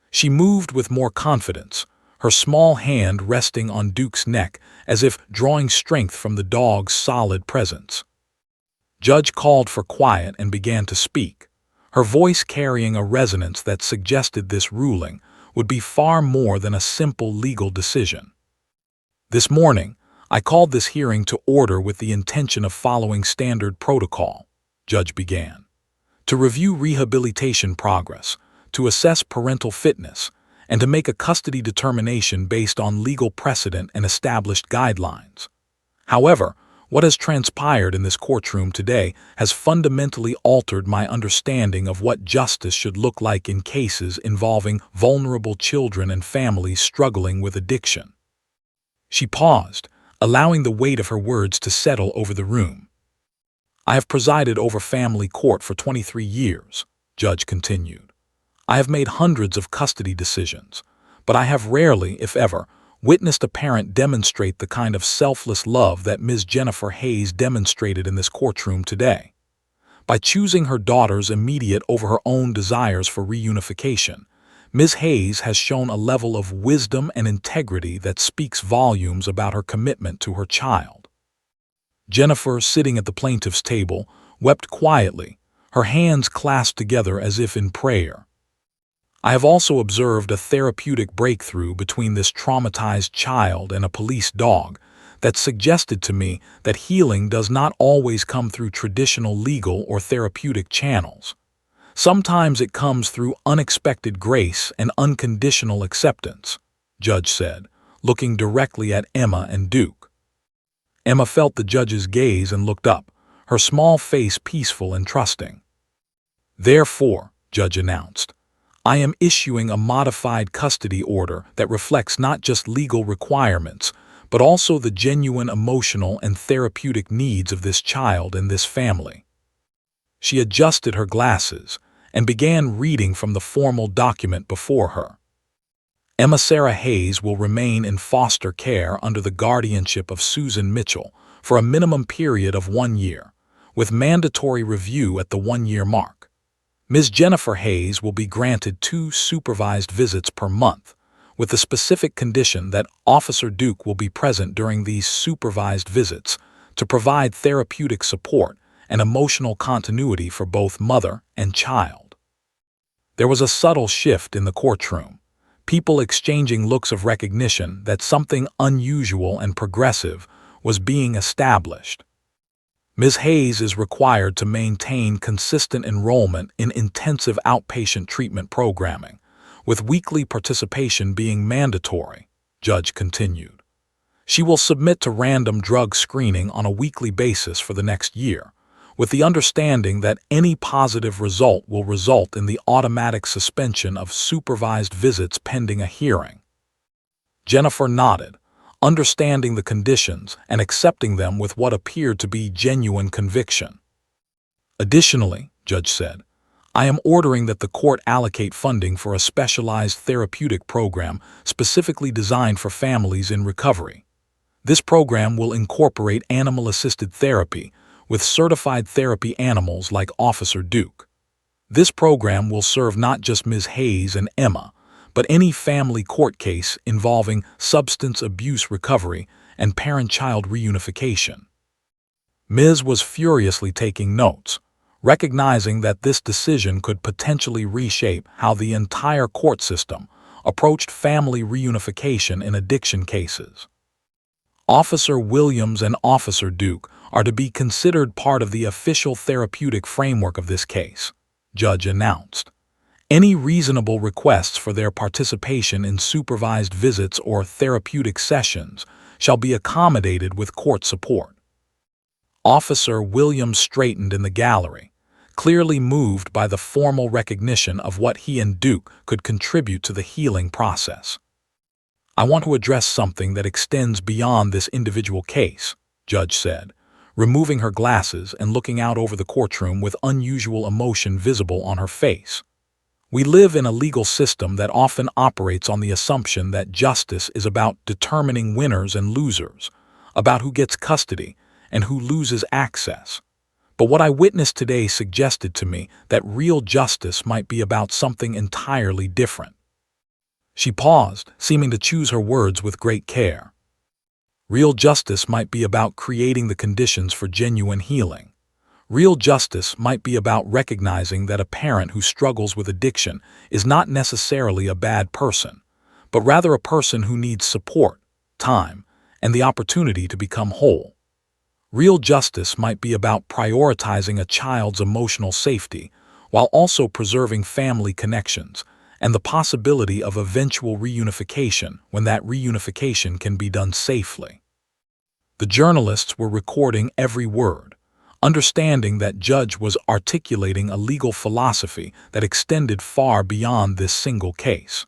She moved with more confidence, her small hand resting on Duke's neck as if drawing strength from the dog's solid presence. Judge called for quiet and began to speak, her voice carrying a resonance that suggested this ruling would be far more than a simple legal decision. "This morning, I called this hearing to order with the intention of following standard protocol," Judge began, "to review rehabilitation progress, to assess parental fitness, and to make a custody determination based on legal precedent and established guidelines. However, what has transpired in this courtroom today has fundamentally altered my understanding of what justice should look like in cases involving vulnerable children and families struggling with addiction. She paused, allowing the weight of her words to settle over the room. I have presided over family court for 23 years, Judge continued. I have made hundreds of custody decisions, but I have rarely, if ever, witnessed a parent demonstrate the kind of selfless love that Ms. Jennifer Hayes demonstrated in this courtroom today. By choosing her daughter's immediate over her own desires for reunification, Ms. Hayes has shown a level of wisdom and integrity that speaks volumes about her commitment to her child. Jennifer, sitting at the plaintiff's table, wept quietly, her hands clasped together as if in prayer. I have also observed a therapeutic breakthrough between this traumatized child and a police dog that suggested to me that healing does not always come through traditional legal or therapeutic channels. Sometimes it comes through unexpected grace and unconditional acceptance, Judge said, looking directly at Emma and Duke. Emma felt the judge's gaze and looked up, her small face peaceful and trusting. Therefore, Judge announced, I am issuing a modified custody order that reflects not just legal requirements, but also the genuine emotional and therapeutic needs of this child and this family. She adjusted her glasses and began reading from the formal document before her. Emma Sarah Hayes will remain in foster care under the guardianship of Susan Mitchell for a minimum period of 1 year, with mandatory review at the 1-year mark. Ms. Jennifer Hayes will be granted 2 supervised visits per month, with the specific condition that Officer Duke will be present during these supervised visits to provide therapeutic support and emotional continuity for both mother and child. There was a subtle shift in the courtroom, people exchanging looks of recognition that something unusual and progressive was being established. Ms. Hayes is required to maintain consistent enrollment in intensive outpatient treatment programming, with weekly participation being mandatory, Judge continued. She will submit to random drug screening on a weekly basis for the next year, with the understanding that any positive result will result in the automatic suspension of supervised visits pending a hearing. Jennifer nodded, understanding the conditions and accepting them with what appeared to be genuine conviction. Additionally, Judge said, I am ordering that the court allocate funding for a specialized therapeutic program specifically designed for families in recovery. This program will incorporate animal-assisted therapy with certified therapy animals like Officer Duke. This program will serve not just Ms. Hayes and Emma, but any family court case involving substance abuse recovery and parent-child reunification. Ms. was furiously taking notes, recognizing that this decision could potentially reshape how the entire court system approached family reunification in addiction cases. Officer Williams and Officer Duke are to be considered part of the official therapeutic framework of this case, Judge announced. Any reasonable requests for their participation in supervised visits or therapeutic sessions shall be accommodated with court support. Officer Williams straightened in the gallery, clearly moved by the formal recognition of what he and Duke could contribute to the healing process. I want to address something that extends beyond this individual case, Judge said, removing her glasses and looking out over the courtroom with unusual emotion visible on her face. We live in a legal system that often operates on the assumption that justice is about determining winners and losers, about who gets custody and who loses access. But what I witnessed today suggested to me that real justice might be about something entirely different. She paused, seeming to choose her words with great care. Real justice might be about creating the conditions for genuine healing. Real justice might be about recognizing that a parent who struggles with addiction is not necessarily a bad person, but rather a person who needs support, time, and the opportunity to become whole. Real justice might be about prioritizing a child's emotional safety while also preserving family connections and the possibility of eventual reunification when that reunification can be done safely. The journalists were recording every word, understanding that Judge was articulating a legal philosophy that extended far beyond this single case.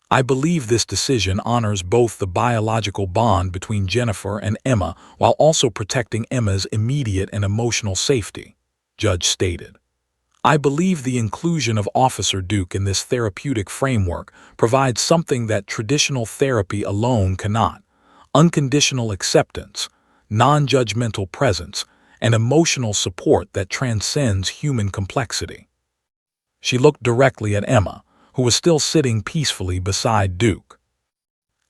I believe this decision honors both the biological bond between Jennifer and Emma while also protecting Emma's immediate and emotional safety, Judge stated. I believe the inclusion of Officer Duke in this therapeutic framework provides something that traditional therapy alone cannot: unconditional acceptance, non-judgmental presence, and emotional support that transcends human complexity. She looked directly at Emma, who was still sitting peacefully beside Duke.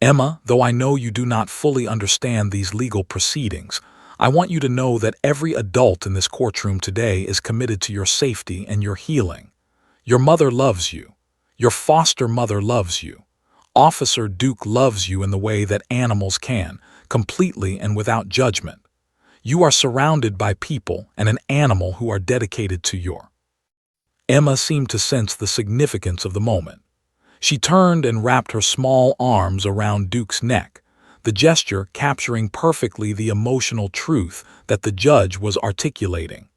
Emma, though I know you do not fully understand these legal proceedings, I want you to know that every adult in this courtroom today is committed to your safety and your healing. Your mother loves you. Your foster mother loves you. Officer Duke loves you in the way that animals can, completely and without judgment. You are surrounded by people and an animal who are dedicated to your. Emma seemed to sense the significance of the moment. She turned and wrapped her small arms around Duke's neck, the gesture capturing perfectly the emotional truth that the judge was articulating.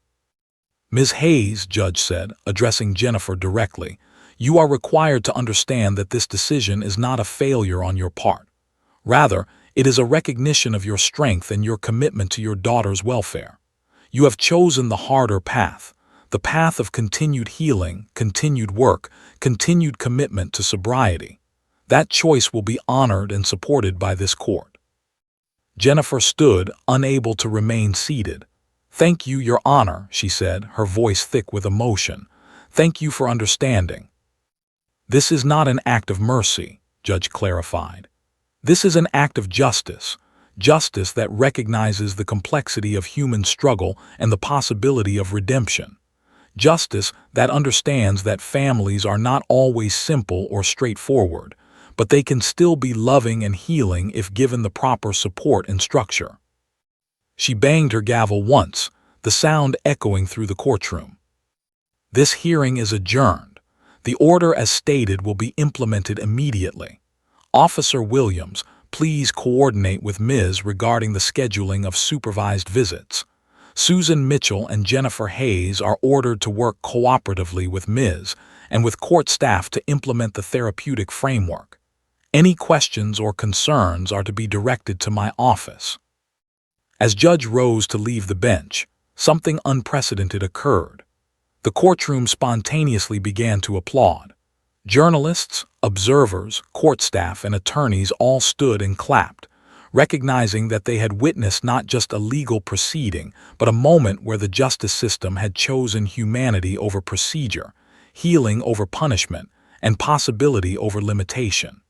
Ms. Hayes, Judge said, addressing Jennifer directly, you are required to understand that this decision is not a failure on your part. Rather, it is a recognition of your strength and your commitment to your daughter's welfare. You have chosen the harder path, the path of continued healing, continued work, continued commitment to sobriety. That choice will be honored and supported by this court. Jennifer stood, unable to remain seated. Thank you, Your Honor, she said, her voice thick with emotion. Thank you for understanding. This is not an act of mercy, Judge clarified. This is an act of justice, justice that recognizes the complexity of human struggle and the possibility of redemption. Justice that understands that families are not always simple or straightforward, but they can still be loving and healing if given the proper support and structure. She banged her gavel once, the sound echoing through the courtroom. This hearing is adjourned. The order as stated will be implemented immediately. Officer Williams, please coordinate with Ms. regarding the scheduling of supervised visits. Susan Mitchell and Jennifer Hayes are ordered to work cooperatively with Ms. and with court staff to implement the therapeutic framework. Any questions or concerns are to be directed to my office. As Judge rose to leave the bench, something unprecedented occurred. The courtroom spontaneously began to applaud. Journalists, observers, court staff, and attorneys all stood and clapped, recognizing that they had witnessed not just a legal proceeding, but a moment where the justice system had chosen humanity over procedure, healing over punishment, and possibility over limitation.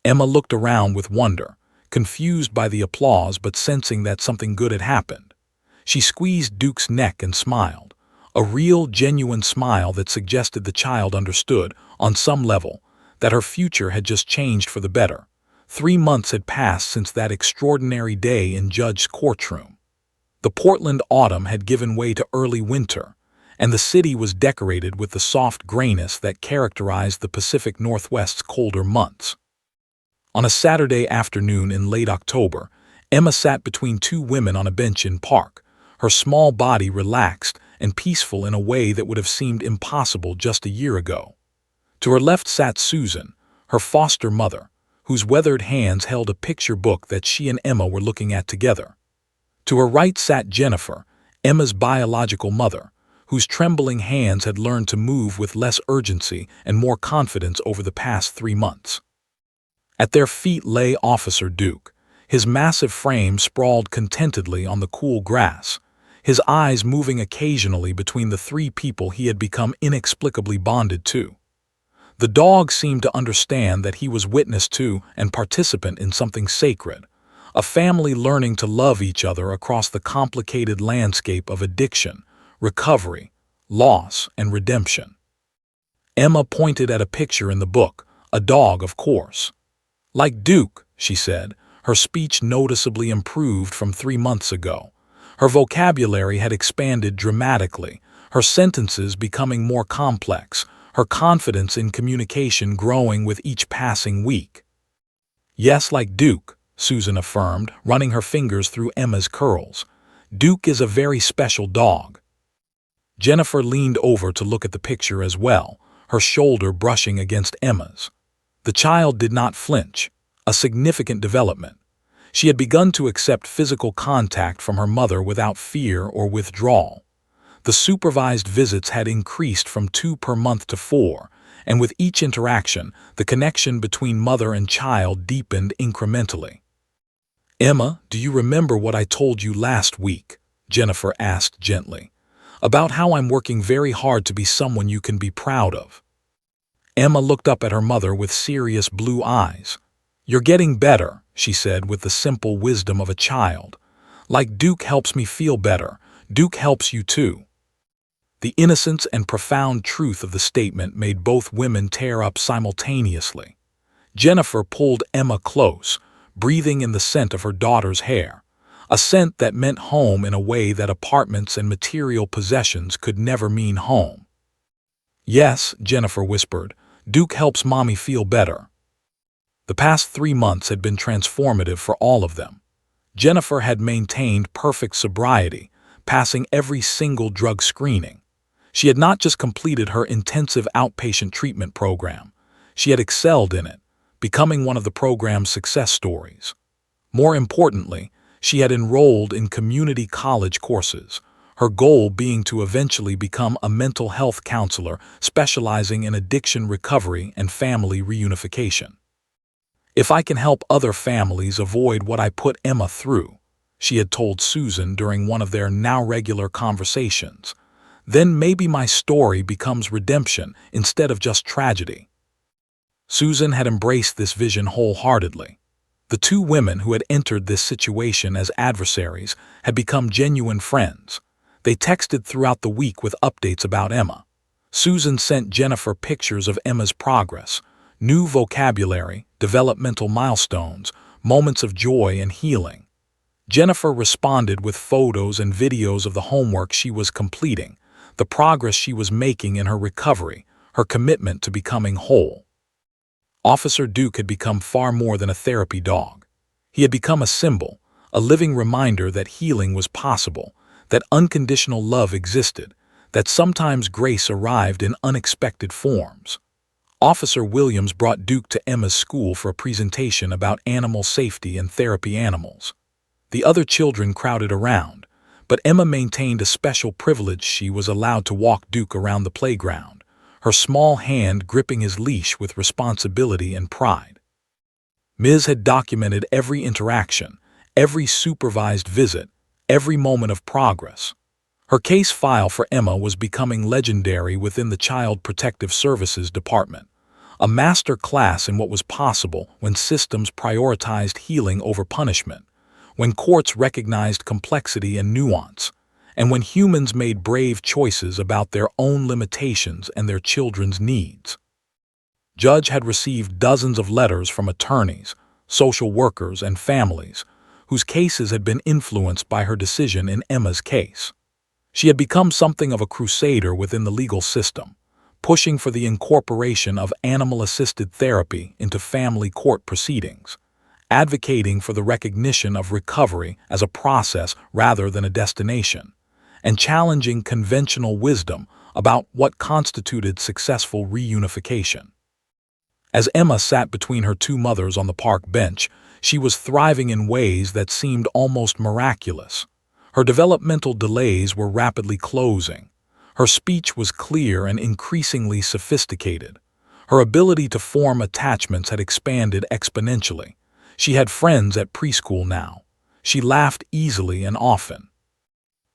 Emma looked around with wonder, confused by the applause but sensing that something good had happened. She squeezed Duke's neck and smiled, a real, genuine smile that suggested the child understood, on some level, that her future had just changed for the better. 3 months had passed since that extraordinary day in Judge's courtroom. The Portland autumn had given way to early winter, and the city was decorated with the soft grayness that characterized the Pacific Northwest's colder months. On a Saturday afternoon in late October, Emma sat between two women on a bench in park, her small body relaxed and peaceful in a way that would have seemed impossible just a year ago. To her left sat Susan, her foster mother, whose weathered hands held a picture book that she and Emma were looking at together. To her right sat Jennifer, Emma's biological mother, whose trembling hands had learned to move with less urgency and more confidence over the past 3 months. At their feet lay Officer Duke, his massive frame sprawled contentedly on the cool grass, his eyes moving occasionally between the 3 people he had become inexplicably bonded to. The dog seemed to understand that he was witness to and participant in something sacred, a family learning to love each other across the complicated landscape of addiction, recovery, loss, and redemption. Emma pointed at a picture in the book, a dog, of course. Like Duke, she said, her speech noticeably improved from 3 months ago. Her vocabulary had expanded dramatically, her sentences becoming more complex, her confidence in communication growing with each passing week. "Yes, like Duke," Susan affirmed, running her fingers through Emma's curls. "Duke is a very special dog." Jennifer leaned over to look at the picture as well, her shoulder brushing against Emma's. The child did not flinch, a significant development. She had begun to accept physical contact from her mother without fear or withdrawal. The supervised visits had increased from 2 per month to 4, and with each interaction, the connection between mother and child deepened incrementally. "Emma, do you remember what I told you last week?" Jennifer asked gently. "About how I'm working very hard to be someone you can be proud of." Emma looked up at her mother with serious blue eyes. "You're getting better," she said with the simple wisdom of a child. "Like Duke helps me feel better, Duke helps you too." The innocence and profound truth of the statement made both women tear up simultaneously. Jennifer pulled Emma close, breathing in the scent of her daughter's hair, a scent that meant home in a way that apartments and material possessions could never mean home. "Yes," Jennifer whispered, "Duke helps Mommy feel better." The past 3 months had been transformative for all of them. Jennifer had maintained perfect sobriety, passing every single drug screening. She had not just completed her intensive outpatient treatment program, she had excelled in it, becoming one of the program's success stories. More importantly, she had enrolled in community college courses, her goal being to eventually become a mental health counselor specializing in addiction recovery and family reunification. "If I can help other families avoid what I put Emma through," she had told Susan during one of their now regular conversations, "then maybe my story becomes redemption instead of just tragedy." Susan had embraced this vision wholeheartedly. The two women who had entered this situation as adversaries had become genuine friends. They texted throughout the week with updates about Emma. Susan sent Jennifer pictures of Emma's progress, new vocabulary, developmental milestones, moments of joy and healing. Jennifer responded with photos and videos of the homework she was completing, the progress she was making in her recovery, her commitment to becoming whole. Officer Duke had become far more than a therapy dog. He had become a symbol, a living reminder that healing was possible, that unconditional love existed, that sometimes grace arrived in unexpected forms. Officer Williams brought Duke to Emma's school for a presentation about animal safety and therapy animals. The other children crowded around, but Emma maintained a special privilege. She was allowed to walk Duke around the playground, her small hand gripping his leash with responsibility and pride. Ms. had documented every interaction, every supervised visit, every moment of progress. Her case file for Emma was becoming legendary within the Child Protective Services Department, a master class in what was possible when systems prioritized healing over punishment, when courts recognized complexity and nuance, and when humans made brave choices about their own limitations and their children's needs. Judge had received dozens of letters from attorneys, social workers, and families whose cases had been influenced by her decision in Emma's case. She had become something of a crusader within the legal system, pushing for the incorporation of animal-assisted therapy into family court proceedings, advocating for the recognition of recovery as a process rather than a destination, and challenging conventional wisdom about what constituted successful reunification. As Emma sat between her two mothers on the park bench, she was thriving in ways that seemed almost miraculous. Her developmental delays were rapidly closing. Her speech was clear and increasingly sophisticated. Her ability to form attachments had expanded exponentially. She had friends at preschool now. She laughed easily and often.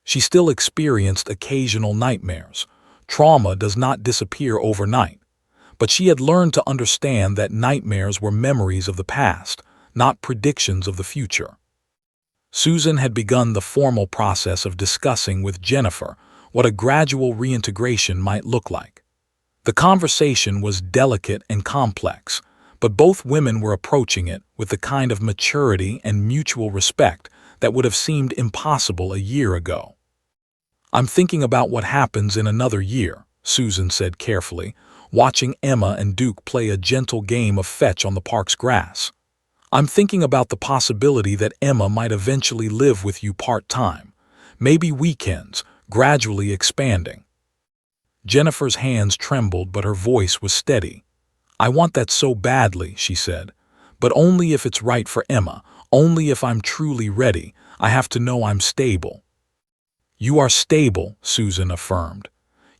She still experienced occasional nightmares. Trauma does not disappear overnight. But she had learned to understand that nightmares were memories of the past, not predictions of the future. Susan had begun the formal process of discussing with Jennifer what a gradual reintegration might look like. The conversation was delicate and complex, but both women were approaching it with the kind of maturity and mutual respect that would have seemed impossible a year ago. "I'm thinking about what happens in another year," Susan said carefully, watching Emma and Duke play a gentle game of fetch on the park's grass. I'm thinking about the possibility that Emma might eventually live with you part-time, maybe weekends, gradually expanding. Jennifer's hands trembled, but her voice was steady. I want that so badly, she said, but only if it's right for Emma, only if I'm truly ready. I have to know I'm stable. You are stable, Susan affirmed.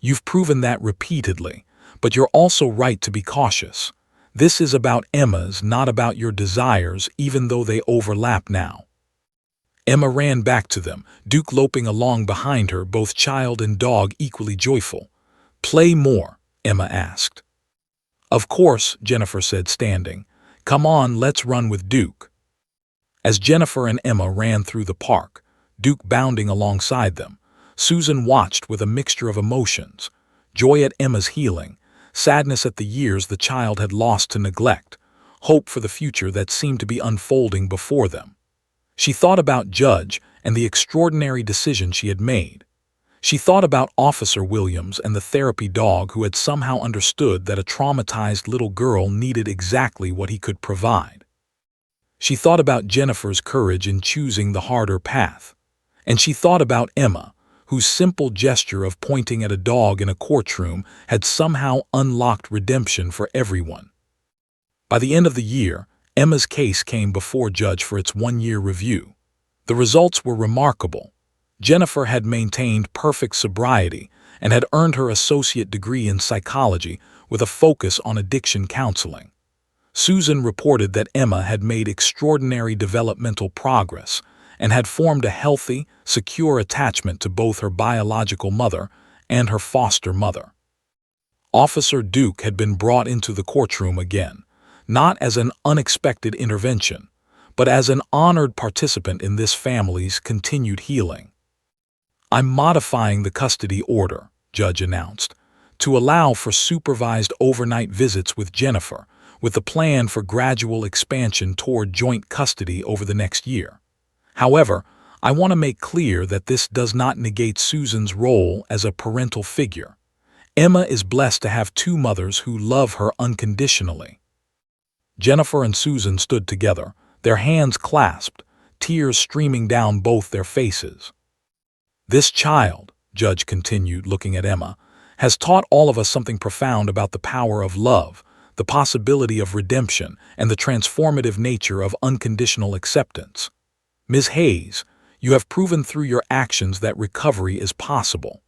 You've proven that repeatedly, but you're also right to be cautious. This is about Emma's, not about your desires, even though they overlap now. Emma ran back to them, Duke loping along behind her, both child and dog equally joyful. Play more, Emma asked. Of course, Jennifer said, standing. Come on, let's run with Duke. As Jennifer and Emma ran through the park, Duke bounding alongside them, Susan watched with a mixture of emotions, joy at Emma's healing, sadness at the years the child had lost to neglect, hope for the future that seemed to be unfolding before them. She thought about Judge and the extraordinary decision she had made. She thought about Officer Williams and the therapy dog who had somehow understood that a traumatized little girl needed exactly what he could provide. She thought about Jennifer's courage in choosing the harder path. And she thought about Emma, whose simple gesture of pointing at a dog in a courtroom had somehow unlocked redemption for everyone. By the end of the year, Emma's case came before Judge for its one-year review. The results were remarkable. Jennifer had maintained perfect sobriety and had earned her associate degree in psychology with a focus on addiction counseling. Susan reported that Emma had made extraordinary developmental progress and had formed a healthy, secure attachment to both her biological mother and her foster mother. Officer Duke had been brought into the courtroom again, not as an unexpected intervention, but as an honored participant in this family's continued healing. I'm modifying the custody order, Judge announced, to allow for supervised overnight visits with Jennifer, with a plan for gradual expansion toward joint custody over the next year. However, I want to make clear that this does not negate Susan's role as a parental figure. Emma is blessed to have two mothers who love her unconditionally. Jennifer and Susan stood together, their hands clasped, tears streaming down both their faces. This child, Judge continued, looking at Emma, has taught all of us something profound about the power of love, the possibility of redemption, and the transformative nature of unconditional acceptance. Ms. Hayes, you have proven through your actions that recovery is possible.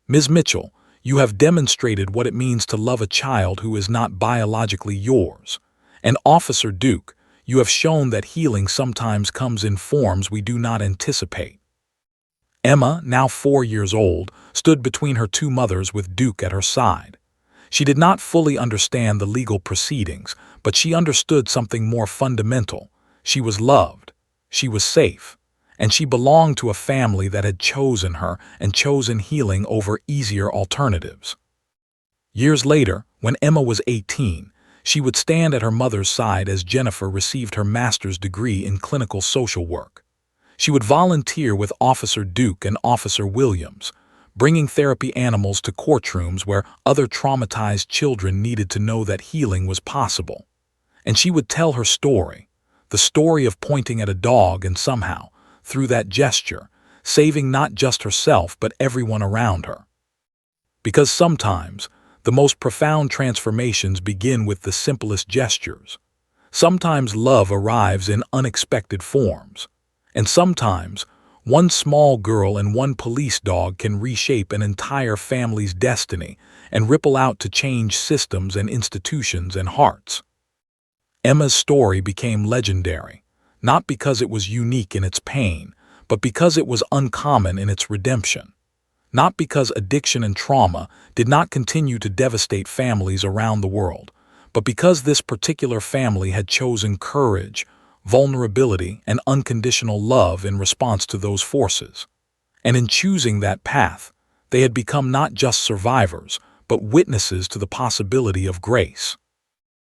Ms. Mitchell, you have demonstrated what it means to love a child who is not biologically yours. And Officer Duke, you have shown that healing sometimes comes in forms we do not anticipate. Emma, now 4 years old, stood between her two mothers with Duke at her side. She did not fully understand the legal proceedings, but she understood something more fundamental. She was loved. She was safe, and she belonged to a family that had chosen her and chosen healing over easier alternatives. Years later, when Emma was 18, she would stand at her mother's side as Jennifer received her master's degree in clinical social work. She would volunteer with Officer Duke and Officer Williams, bringing therapy animals to courtrooms where other traumatized children needed to know that healing was possible. And she would tell her story. The story of pointing at a dog and somehow, through that gesture, saving not just herself but everyone around her. Because sometimes, the most profound transformations begin with the simplest gestures. Sometimes love arrives in unexpected forms. And sometimes, one small girl and one police dog can reshape an entire family's destiny and ripple out to change systems and institutions and hearts. Emma's story became legendary, not because it was unique in its pain, but because it was uncommon in its redemption. Not because addiction and trauma did not continue to devastate families around the world, but because this particular family had chosen courage, vulnerability, and unconditional love in response to those forces. And in choosing that path, they had become not just survivors, but witnesses to the possibility of grace.